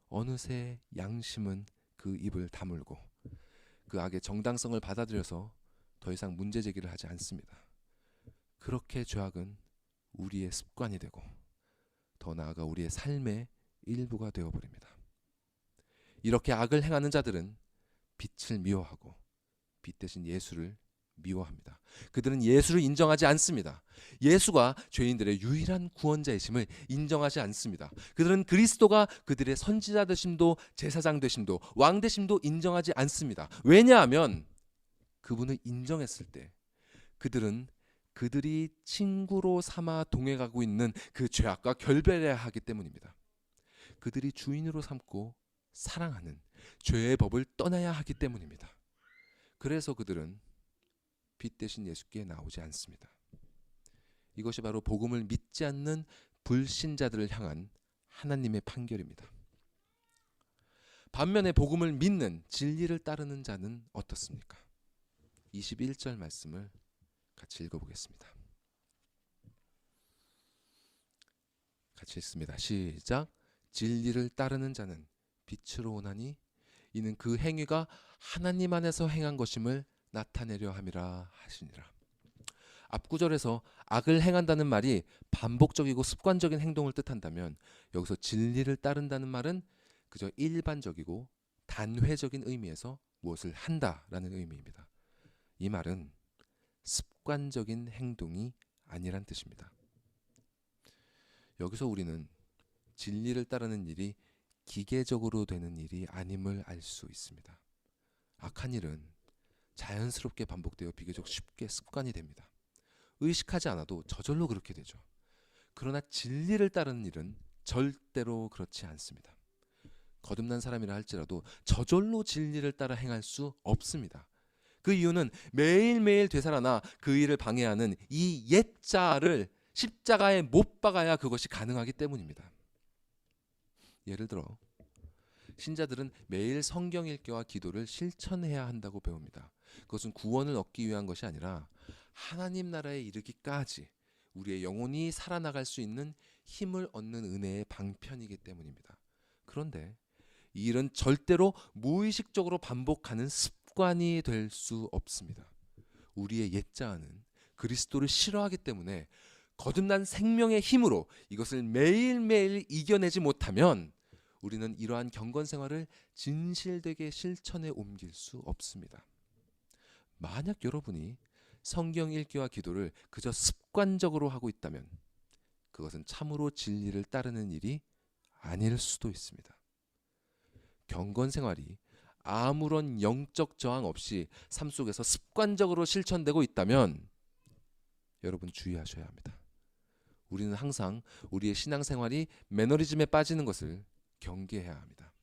어느새 양심은 그 입을 다물고 그 악의 정당성을 받아들여서 더 이상 문제 제기를 하지 않습니다. 그렇게 죄악은 우리의 습관이 되고 더 나아가 우리의 삶의 일부가 되어버립니다. 이렇게 악을 행하는 자들은 빛을 미워하고 빛 대신 예수를 미워합니다. 그들은 예수를 인정하지 않습니다. 예수가 죄인들의 유일한 구원자이심을 인정하지 않습니다. 그들은 그리스도가 그들의 선지자 되심도 제사장 되심도 왕 되심도 인정하지 않습니다. 왜냐하면 그분을 인정했을 때 그들은 그들이 친구로 삼아 동행하고 있는 그 죄악과 결별해야 하기 때문입니다. 그들이 주인으로 삼고 사랑하는 죄의 법을 떠나야 하기 때문입니다. 그래서 그들은 빛 대신 예수께 나오지 않습니다. 이것이 바로 복음을 믿지 않는 불신자들을 향한 하나님의 판결입니다. 반면에 복음을 믿는 진리를 따르는 자는 어떻습니까? 21절 말씀을 같이 읽어보겠습니다. 같이 읽습니다. 시작. 진리를 따르는 자는 빛으로 오나니 이는 그 행위가 하나님 안에서 행한 것임을 나타내려 함이라 하시니라. 앞구절에서 악을 행한다는 말이 반복적이고 습관적인 행동을 뜻한다면 여기서 진리를 따른다는 말은 그저 일반적이고 단회적인 의미에서 무엇을 한다라는 의미입니다. 이 말은 습관적인 행동이 아니란 뜻입니다. 여기서 우리는 진리를 따르는 일이 기계적으로 되는 일이 아님을 알 수 있습니다. 악한 일은 자연스럽게 반복되어 비교적 쉽게 습관이 됩니다. 의식하지 않아도 저절로 그렇게 되죠. 그러나 진리를 따르는 일은 절대로 그렇지 않습니다. 거듭난 사람이라 할지라도 저절로 진리를 따라 행할 수 없습니다. 그 이유는 매일매일 되살아나 그 일을 방해하는 이 옛자를 십자가에 못 박아야 그것이 가능하기 때문입니다. 예를 들어 신자들은 매일 성경 읽기와 기도를 실천해야 한다고 배웁니다. 그것은 구원을 얻기 위한 것이 아니라 하나님 나라에 이르기까지 우리의 영혼이 살아나갈 수 있는 힘을 얻는 은혜의 방편이기 때문입니다. 그런데 이 일은 절대로 무의식적으로 반복하는 습관이 될 수 없습니다. 우리의 옛자아는 그리스도를 싫어하기 때문에 거듭난 생명의 힘으로 이것을 매일매일 이겨내지 못하면 우리는 이러한 경건 생활을 진실되게 실천에 옮길 수 없습니다. 만약 여러분이 성경 읽기와 기도를 그저 습관적으로 하고 있다면 그것은 참으로 진리를 따르는 일이 아닐 수도 있습니다. 경건 생활이 아무런 영적 저항 없이 삶 속에서 습관적으로 실천되고 있다면 여러분 주의하셔야 합니다. 우리는 항상 우리의 신앙생활이 매너리즘에 빠지는 것을 경계해야 합니다.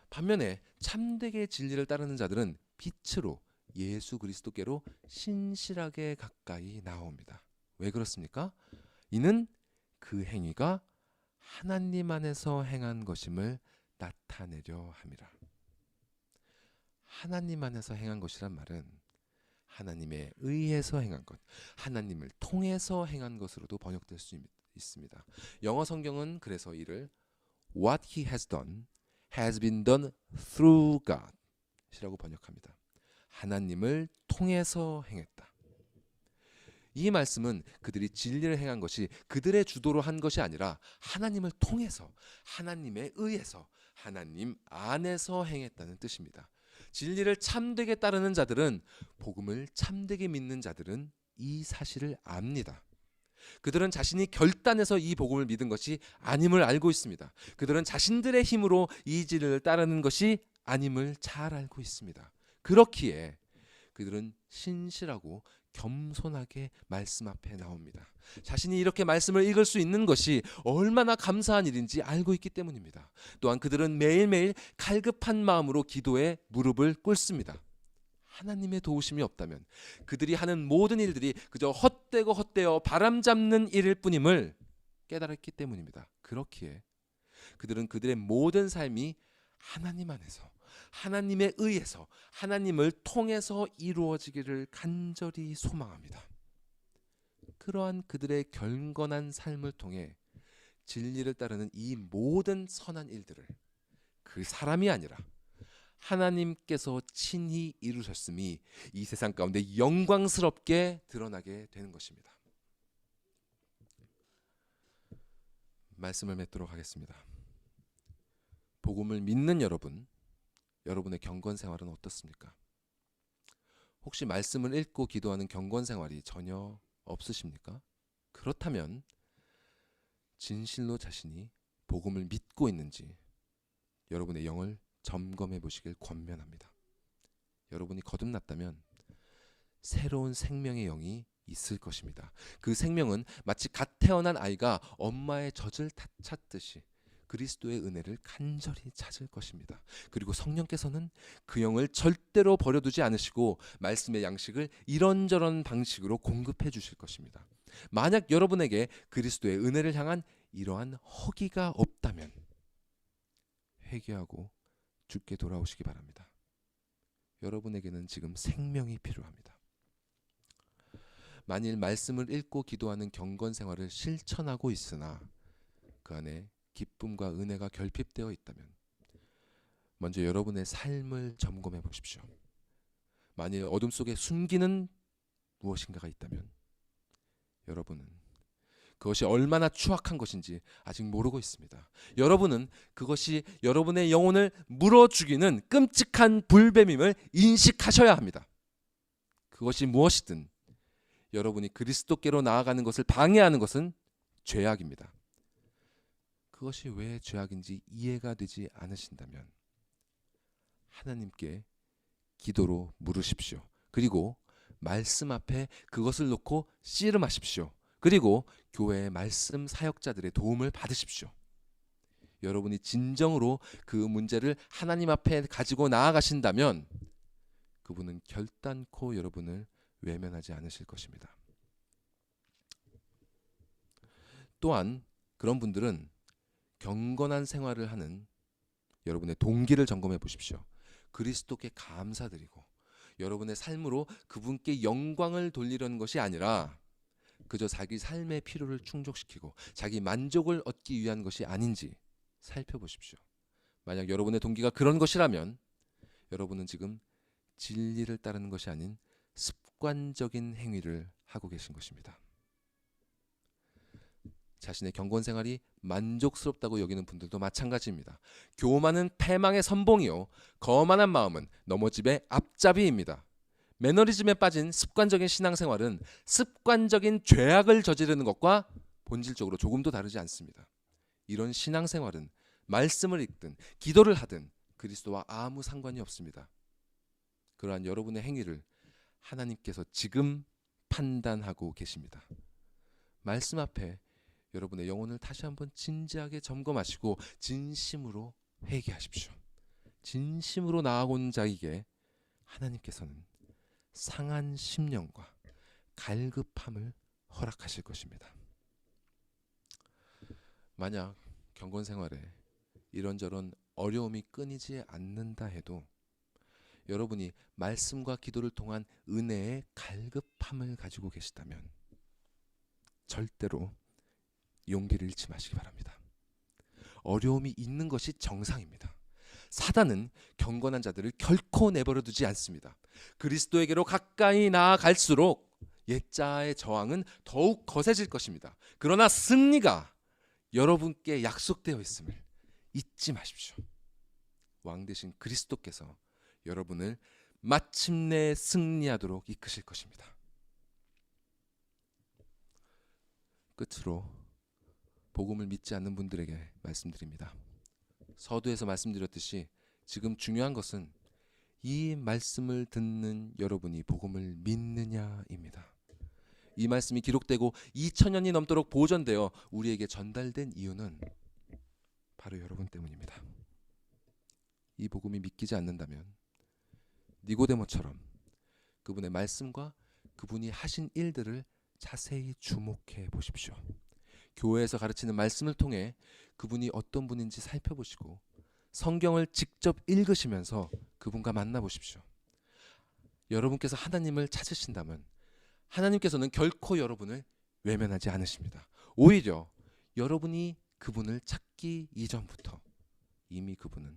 반면에 참되게 진리를 따르는 자들은 빛으로 예수 그리스도께로 신실하게 가까이 나옵니다. 왜 그렇습니까? 이는 그 행위가 하나님 안에서 행한 것임을 나타내려 함이라. 하나님 안에서 행한 것이란 말은 하나님에 의해서 행한 것, 하나님을 통해서 행한 것으로도 번역될 수 있습니다. 영어 성경은 그래서 이를 What he has done has been done through God 이라고 번역합니다. 하나님을 통해서 행했다. 이 말씀은 그들이 진리를 행한 것이 그들의 주도로 한 것이 아니라 하나님을 통해서, 하나님에 의해서, 하나님 안에서 행했다는 뜻입니다. 진리를 참되게 따르는 자들은, 복음을 참되게 믿는 자들은 이 사실을 압니다. 그들은 자신이 결단해서 이 복음을 믿은 것이 아님을 알고 있습니다. 그들은 자신들의 힘으로 이 진리를 따르는 것이 아님을 잘 알고 있습니다. 그렇기에 그들은 신실하고 겸손하게 말씀 앞에 나옵니다. 자신이 이렇게 말씀을 읽을 수 있는 것이 얼마나 감사한 일인지 알고 있기 때문입니다. 또한 그들은 매일매일 갈급한 마음으로 기도에 무릎을 꿇습니다. 하나님의 도우심이 없다면 그들이 하는 모든 일들이 그저 헛되고 헛되어 바람잡는 일일 뿐임을 깨달았기 때문입니다. 그렇기에 그들은 그들의 모든 삶이 하나님 안에서, 하나님에 의해서, 하나님을 통해서 이루어지기를 간절히 소망합니다. 그러한 그들의 경건한 삶을 통해 진리를 따르는 이 모든 선한 일들을 그 사람이 아니라 하나님께서 친히 이루셨음이 이 세상 가운데 영광스럽게 드러나게 되는 것입니다. 말씀을 맺도록 하겠습니다. 복음을 믿는 여러분, 여러분의 경건 생활은 어떻습니까? 혹시 말씀을 읽고 기도하는 경건 생활이 전혀 없으십니까? 그렇다면 진실로 자신이 복음을 믿고 있는지 여러분의 영을 점검해 보시길 권면합니다. 여러분이 거듭났다면 새로운 생명의 영이 있을 것입니다. 그 생명은 마치 갓 태어난 아이가 엄마의 젖을 찾듯이 그리스도의 은혜를 간절히 찾을 것입니다. 그리고 성령께서는 그 영을 절대로 버려두지 않으시고 말씀의 양식을 이런저런 방식으로 공급해 주실 것입니다. 만약 여러분에게 그리스도의 은혜를 향한 이러한 허기가 없다면 회개하고 주께 돌아오시기 바랍니다. 여러분에게는 지금 생명이 필요합니다. 만일 말씀을 읽고 기도하는 경건 생활을 실천하고 있으나 그 안에 기쁨과 은혜가 결핍되어 있다면 먼저 여러분의 삶을 점검해 보십시오. 만일 어둠 속에 숨기는 무엇인가가 있다면 여러분은 그것이 얼마나 추악한 것인지 아직 모르고 있습니다. 여러분은 그것이 여러분의 영혼을 물어 죽이는 끔찍한 불뱀임을 인식하셔야 합니다. 그것이 무엇이든 여러분이 그리스도께로 나아가는 것을 방해하는 것은 죄악입니다. 그것이 왜 죄악인지 이해가 되지 않으신다면 하나님께 기도로 물으십시오. 그리고 말씀 앞에 그것을 놓고 씨름하십시오. 그리고 교회의 말씀 사역자들의 도움을 받으십시오. 여러분이 진정으로 그 문제를 하나님 앞에 가지고 나아가신다면 그분은 결단코 여러분을 외면하지 않으실 것입니다. 또한 그런 분들은 경건한 생활을 하는 여러분의 동기를 점검해 보십시오. 그리스도께 감사드리고 여러분의 삶으로 그분께 영광을 돌리려는 것이 아니라 그저 자기 삶의 필요를 충족시키고 자기 만족을 얻기 위한 것이 아닌지 살펴보십시오. 만약 여러분의 동기가 그런 것이라면 여러분은 지금 진리를 따르는 것이 아닌 습관적인 행위를 하고 계신 것입니다. 자신의 경건 생활이 만족스럽다고 여기는 분들도 마찬가지입니다. 교만은 패망의 선봉이요 거만한 마음은 넘어짐의 앞잡이입니다. 매너리즘에 빠진 습관적인 신앙생활은 습관적인 죄악을 저지르는 것과 본질적으로 조금도 다르지 않습니다. 이런 신앙생활은 말씀을 읽든 기도를 하든 그리스도와 아무 상관이 없습니다. 그러한 여러분의 행위를 하나님께서 지금 판단하고 계십니다. 말씀 앞에 여러분의 영혼을 다시 한번 진지하게 점검하시고 진심으로 회개하십시오. 진심으로 나아온 자에게 하나님께서는 상한 심령과 갈급함을 허락하실 것입니다. 만약 경건 생활에 이런저런 어려움이 끊이지 않는다 해도 여러분이 말씀과 기도를 통한 은혜의 갈급함을 가지고 계시다면 절대로 용기를 잃지 마시기 바랍니다. 어려움이 있는 것이 정상입니다. 사단은 경건한 자들을 결코 내버려 두지 않습니다. 그리스도에게로 가까이 나아갈수록 옛자의 저항은 더욱 거세질 것입니다. 그러나 승리가 여러분께 약속되어 있음을 잊지 마십시오. 왕 되신 그리스도께서 여러분을 마침내 승리하도록 이끄실 것입니다. 끝으로 복음을 믿지 않는 분들에게 말씀드립니다. 서두에서 말씀드렸듯이 지금 중요한 것은 이 말씀을 듣는 여러분이 복음을 믿느냐입니다. 이 말씀이 기록되고 2000년이 넘도록 보존되어 우리에게 전달된 이유는 바로 여러분 때문입니다. 이 복음이 믿기지 않는다면 니고데모처럼 그분의 말씀과 그분이 하신 일들을 자세히 주목해 보십시오. 교회에서 가르치는 말씀을 통해 그분이 어떤 분인지 살펴보시고 성경을 직접 읽으시면서 그분과 만나보십시오. 여러분께서 하나님을 찾으신다면 하나님께서는 결코 여러분을 외면하지 않으십니다. 오히려 여러분이 그분을 찾기 이전부터 이미 그분은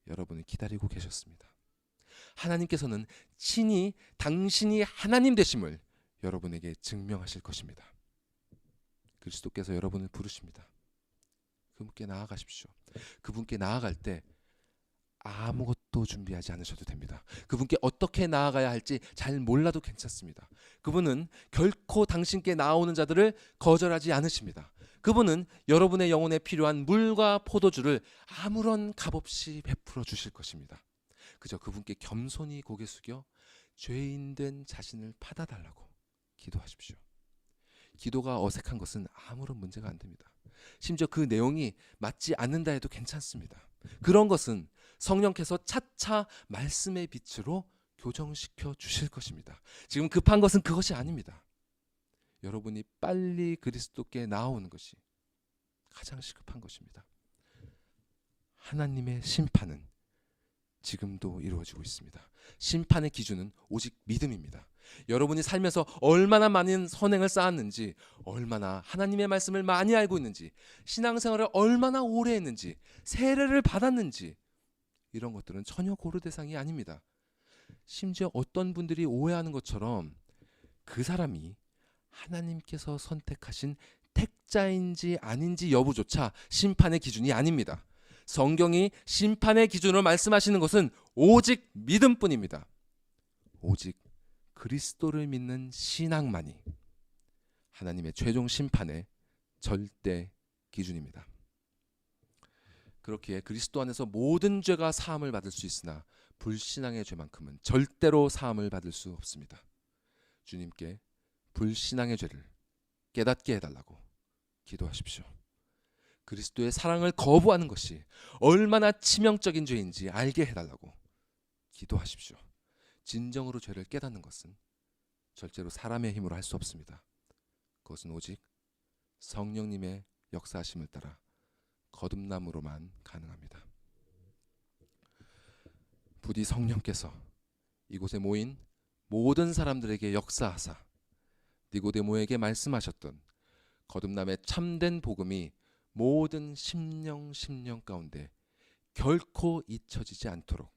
여러분을 기다리고 계셨습니다. 하나님께서는 친히 당신이 하나님 되심을 여러분에게 증명하실 것입니다. 그리스도께서 여러분을 부르십니다. 그분께 나아가십시오. 그분께 나아갈 때 아무것도 준비하지 않으셔도 됩니다. 그분께 어떻게 나아가야 할지 잘 몰라도 괜찮습니다. 그분은 결코 당신께 나오는 자들을 거절하지 않으십니다. 그분은 여러분의 영혼에 필요한 물과 포도주를 아무런 값없이 베풀어 주실 것입니다. 그저 그분께 겸손히 고개 숙여 죄인된 자신을 받아달라고 기도하십시오. 기도가 어색한 것은 아무런 문제가 안 됩니다. 심지어 그 내용이 맞지 않는다 해도 괜찮습니다. 그런 것은 성령께서 차차 말씀의 빛으로 교정시켜 주실 것입니다. 지금 급한 것은 그것이 아닙니다. 여러분이 빨리 그리스도께 나오는 것이 가장 시급한 것입니다. 하나님의 심판은 지금도 이루어지고 있습니다. 심판의 기준은 오직 믿음입니다. 여러분이 살면서 얼마나 많은 선행을 쌓았는지, 얼마나 하나님의 말씀을 많이 알고 있는지, 신앙생활을 얼마나 오래 했는지, 세례를 받았는지, 이런 것들은 전혀 고려 대상이 아닙니다. 심지어 어떤 분들이 오해하는 것처럼 그 사람이 하나님께서 선택하신 택자인지 아닌지 여부조차 심판의 기준이 아닙니다. 성경이 심판의 기준으로 말씀하시는 것은 오직 믿음뿐입니다. 오직 그리스도를 믿는 신앙만이 하나님의 최종 심판의 절대 기준입니다. 그렇기에 그리스도 안에서 모든 죄가 사함을 받을 수 있으나 불신앙의 죄만큼은 절대로 사함을 받을 수 없습니다. 주님께 불신앙의 죄를 깨닫게 해달라고 기도하십시오. 그리스도의 사랑을 거부하는 것이 얼마나 치명적인 죄인지 알게 해달라고 기도하십시오. 진정으로 죄를 깨닫는 것은 절대로 사람의 힘으로 할 수 없습니다. 그것은 오직 성령님의 역사하심을 따라 거듭남으로만 가능합니다. 부디 성령께서 이곳에 모인 모든 사람들에게 역사하사 니고데모에게 말씀하셨던 거듭남의 참된 복음이 모든 심령 가운데 결코 잊혀지지 않도록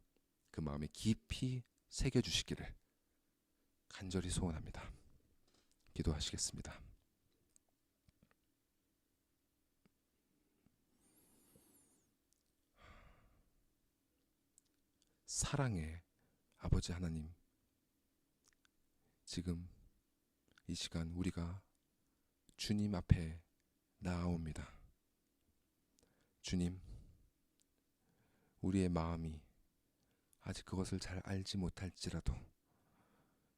그 마음에 깊이 새겨주시기를 간절히 소원합니다. 기도하시겠습니다. 사랑의 아버지 하나님, 지금 이 시간 우리가 주님 앞에 나아옵니다. 주님, 우리의 마음이 아직 그것을 잘 알지 못할지라도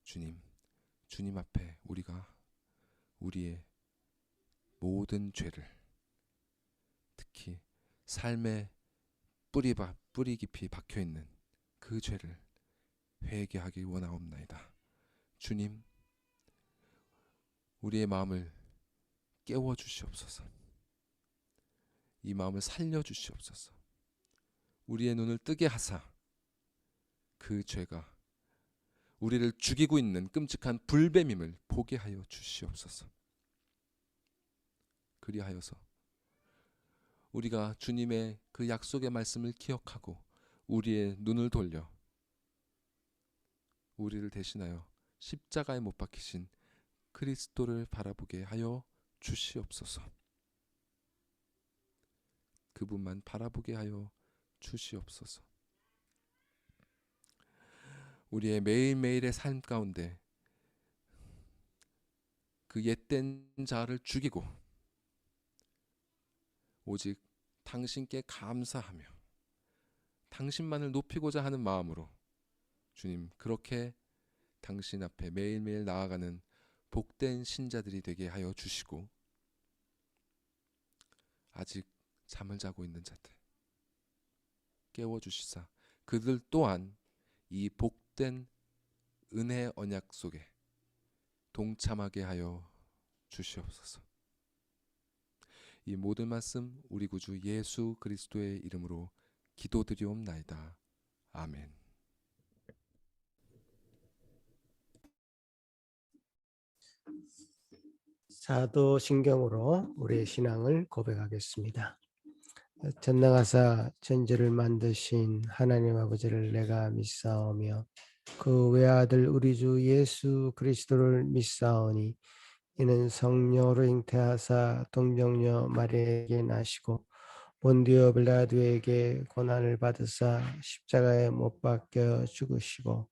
주님 앞에 우리가 우리의 모든 죄를, 특히 삶의 뿌리 깊이 박혀있는 그 죄를 회개하기 원하옵나이다. 주님, 우리의 마음을 깨워주시옵소서. 이 마음을 살려주시옵소서. 우리의 눈을 뜨게 하사 그 죄가 우리를 죽이고 있는 끔찍한 불뱀임을 보게 하여 주시옵소서. 그리하여서 우리가 주님의 그 약속의 말씀을 기억하고 우리의 눈을 돌려 우리를 대신하여 십자가에 못 박히신 그리스도를 바라보게 하여 주시옵소서. 그분만 바라보게 하여 주시옵소서. 우리의 매일매일의 삶 가운데 그 옛된 자를 죽이고 오직 당신께 감사하며 당신만을 높이고자 하는 마음으로 주님, 그렇게 당신 앞에 매일매일 나아가는 복된 신자들이 되게 하여 주시고, 아직 잠을 자고 있는 자들 깨워주시사 그들 또한 이 복된 은혜 언약 속에 동참하게 하여 주시옵소서. 이 모든 말씀 우리 구주 예수 그리스도의 이름으로 기도드리옵나이다. 아멘. 사도신경으로 우리의 신앙을 고백하겠습니다. 전능하사 천지를 만드신 하나님 아버지를 내가 믿사오며 그 외아들 우리 주 예수 그리스도를 믿사오니 이는 성령으로 잉태하사 동정녀 마리아에게 나시고 본디오 빌라도에게 고난을 받으사 십자가에 못 박혀 죽으시고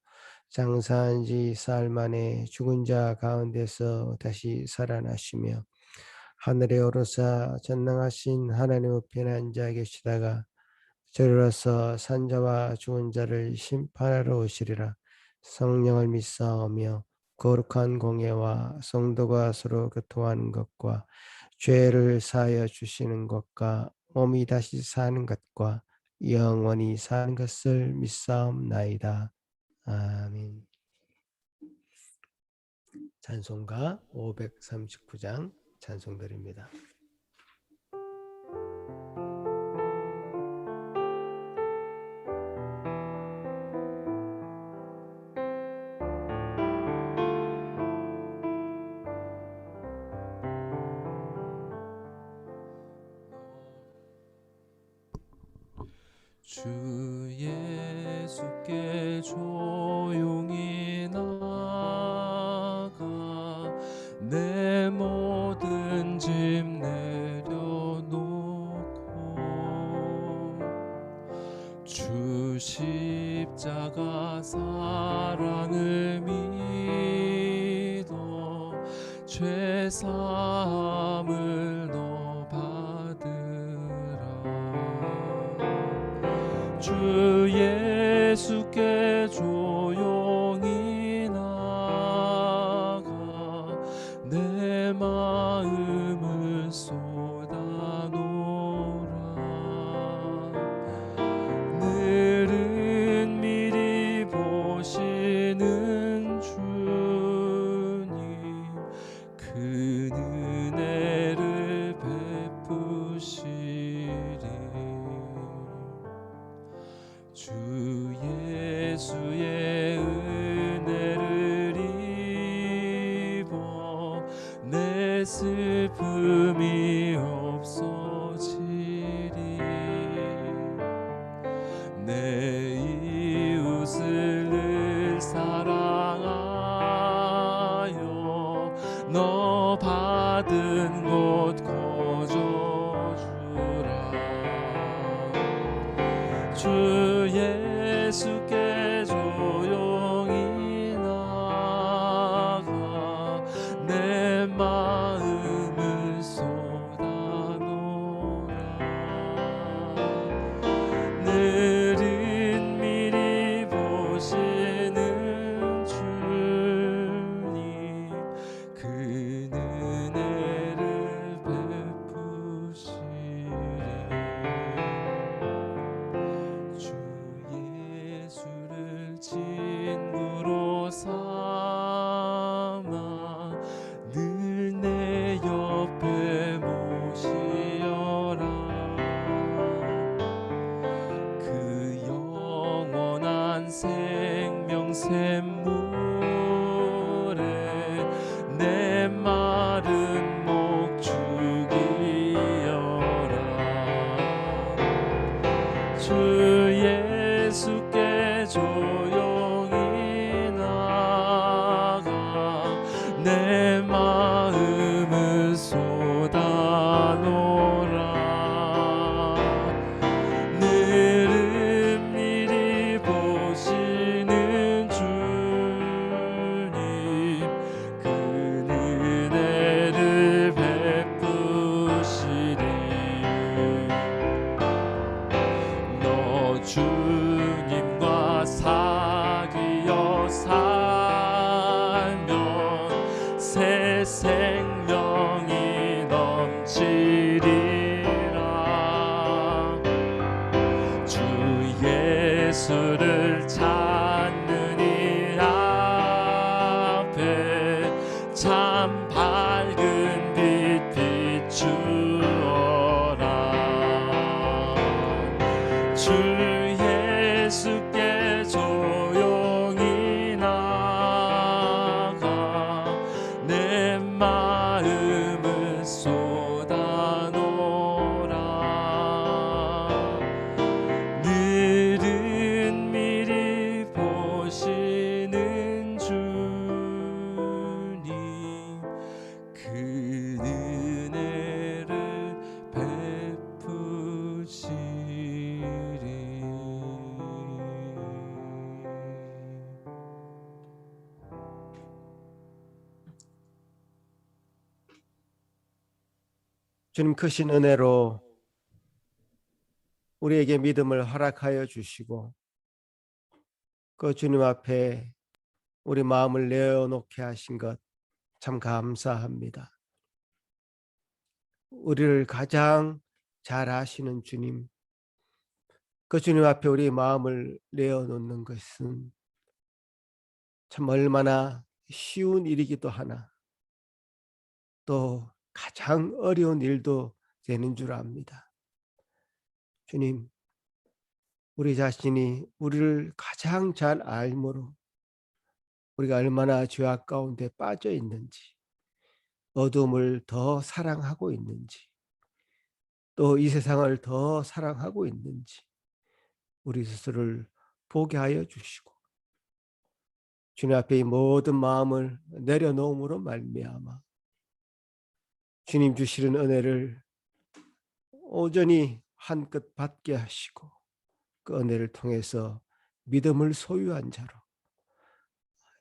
장사한 지 사흘 만에 죽은 자 가운데서 다시 살아나시며 하늘에 오르사 전능하신 하나님 우편에 앉아 계시다가 저리로서 산자와 죽은 자를 심판하러 오시리라. 성령을 믿사오며 거룩한 공예와 성도가 서로 교통하는 것과 죄를 사하여 주시는 것과 몸이 다시 사는 것과 영원히 사는 것을 믿사옵나이다. 아멘. 찬송가 539장 찬송드립니다. 주 예수께 조용히 나가 내 모든 짐 내려놓고 주 십자가 사랑을 믿어 죄 사함을 너 받으라. 주 예수께 조용히 나가 내 마음을 쏟아놓으라. 늘은 미리 보시는 주님 그 은혜를 베푸시리. 슬픔이 없어지리. 내 이웃을 늘 사랑하여 너 받은 곳 거저주라. 주 예수께 조용히 나가 내 마음을 쏟아놓으라. 늘은 미리 보시는 주님 그 은혜를 베푸시리. 주 예수를 친구로 삼아 늘 내 옆에 모시어라. 그 영원한 생명 샘물에 내 마른 목 죽이어라. 주 예수께 조용히 나가 내 마음을 쏟아놓으라. 늘은 미리 보시는 주님 그 은혜를 베푸시리. 너 주님과 사귀어 살면 새 생명이 넘치리라. 주 예수를 찾는 이 앞에 참 밝은 빛 비추어라. 주 예수께 조용히 나가 내 마음을 쏟아놓으라. 늘은 미리 보시는 주님 그 은혜를 베푸시리. 주님 크신 은혜로 우리에게 믿음을 허락하여 주시고 그 주님 앞에 우리 마음을 내어놓게 하신 것 참 감사합니다. 우리를 가장 잘 아시는 주님, 그 주님 앞에 우리 마음을 내어놓는 것은 참 얼마나 쉬운 일이기도 하나 또 가장 어려운 일도 되는 줄 압니다. 주님, 우리 자신이 우리를 가장 잘 알므로 우리가 얼마나 죄악 가운데 빠져 있는지, 어둠을 더 사랑하고 있는지, 또 이 세상을 더 사랑하고 있는지 우리 스스로를 보게 하여 주시고 주님 앞에 이 모든 마음을 내려놓음으로 말미암아 주님 주시는 은혜를 온전히 한껏 받게 하시고 그 은혜를 통해서 믿음을 소유한 자로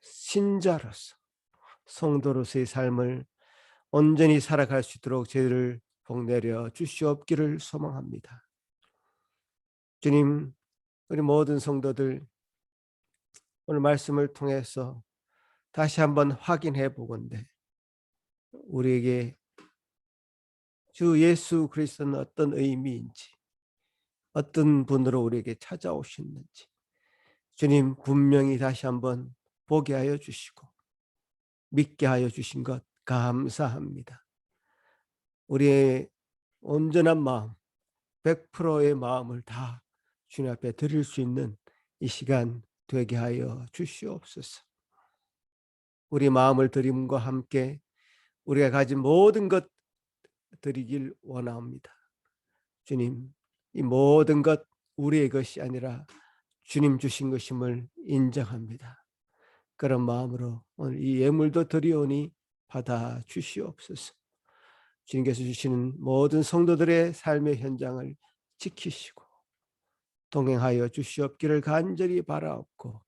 신자로서 성도로서의 삶을 온전히 살아갈 수 있도록 저희를 복내려 주시옵기를 소망합니다. 주님, 우리 모든 성도들 오늘 말씀을 통해서 다시 한번 확인해 보건대 우리에게 주 예수 그리스도는 어떤 의미인지, 어떤 분으로 우리에게 찾아오셨는지 주님 분명히 다시 한번 보게 하여 주시고 믿게 하여 주신 것 감사합니다. 우리의 온전한 마음, 100%의 마음을 다 주님 앞에 드릴 수 있는 이 시간 되게 하여 주시옵소서. 우리 마음을 드림과 함께 우리가 가진 모든 것 드리길 원합니다. 주님, 이 모든 것 우리의 것이 아니라 주님 주신 것임을 인정합니다. 그런 마음으로 오늘 이 예물도 드리오니 받아 주시옵소서. 주님께서 주시는 모든 성도들의 삶의 현장을 지키시고 동행하여 주시옵기를 간절히 바라옵고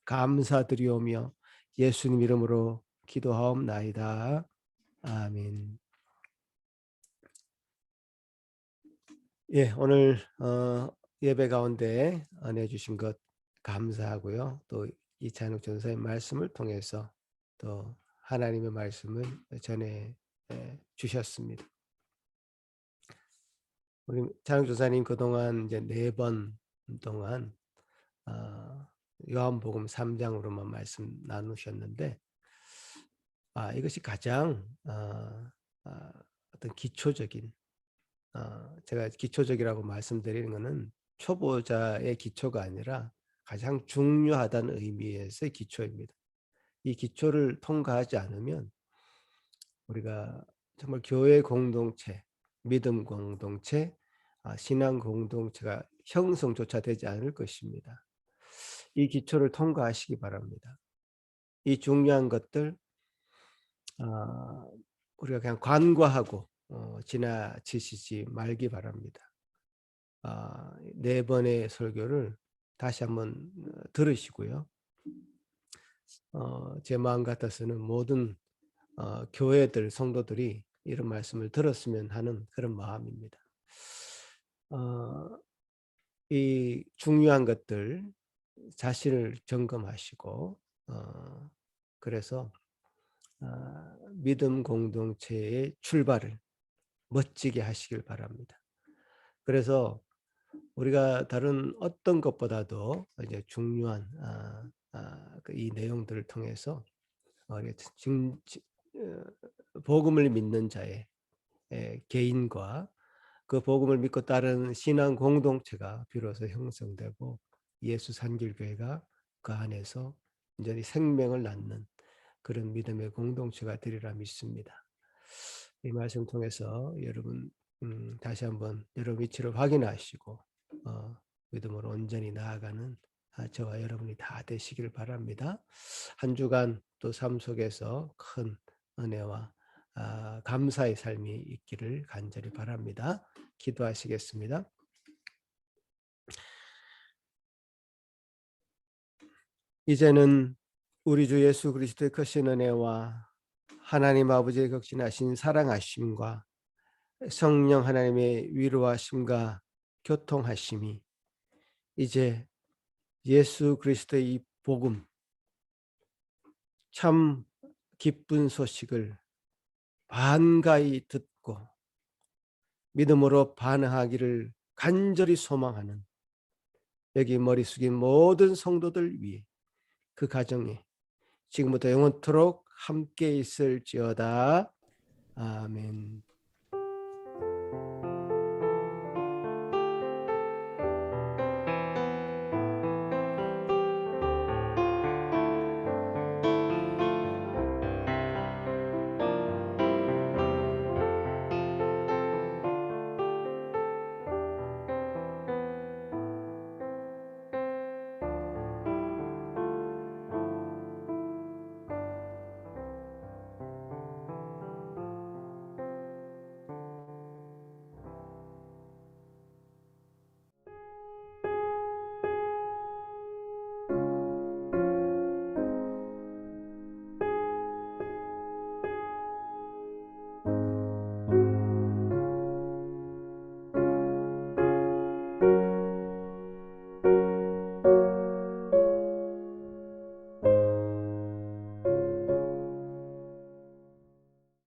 감사드리오며 예수님 이름으로 기도하옵나이다. 아멘. 예, 오늘 예배 가운데 은혜 주신 것 감사하고요. 또 이찬욱 전사의 말씀을 통해서 또 하나님의 말씀을 전해 주셨습니다. 우리 찬욱 전사님 그동안 이제 4번 동안 요한복음 3장으로만 말씀 나누셨는데 이것이 가장 어떤 기초적인 제가 기초적이라고 말씀드리는 것은 초보자의 기초가 아니라 가장 중요하다는 의미에서의 기초입니다. 이 기초를 통과하지 않으면 우리가 정말 교회 공동체, 믿음 공동체, 신앙 공동체가 형성조차 되지 않을 것입니다. 이 기초를 통과하시기 바랍니다. 이 중요한 것들 우리가 그냥 간과하고 지나치시지 말기 바랍니다. 4번의 설교를 다시 한번 들으시고요. 제 마음 같아서는 모든 교회들, 성도들이 이런 말씀을 들었으면 하는 그런 마음입니다. 이 중요한 것들 자신을 점검하시고 그래서 믿음 공동체의 출발을 멋지게 하시길 바랍니다. 그래서 우리가 다른 어떤 것보다도 이제 중요한 이 내용들을 통해서 복음을 믿는 자의 개인과 그 복음을 믿고 따르는 신앙 공동체가 비로소 형성되고 예수 산길교회가 그 안에서 완전히 생명을 낳는 그런 믿음의 공동체가 되리라 믿습니다. 이 말씀 통해서 여러분 다시 한번 여러분 위치를 확인하시고 믿음으로 온전히 나아가는 저와 여러분이 다 되시길 바랍니다. 한 주간 또 삶 속에서 큰 은혜와 감사의 삶이 있기를 간절히 바랍니다. 기도하시겠습니다. 이제는 우리 주 예수 그리스도의 크신 은혜와 하나님 아버지의 극진하신 사랑하심과 성령 하나님의 위로하심과 교통하심이 이제 예수 그리스도의 이 복음 참 기쁜 소식을 반가이 듣고 믿음으로 반응하기를 간절히 소망하는 여기 머리 숙인 모든 성도들 위해 그 가정에 지금부터 영원토록 함께 있을지어다. 아멘.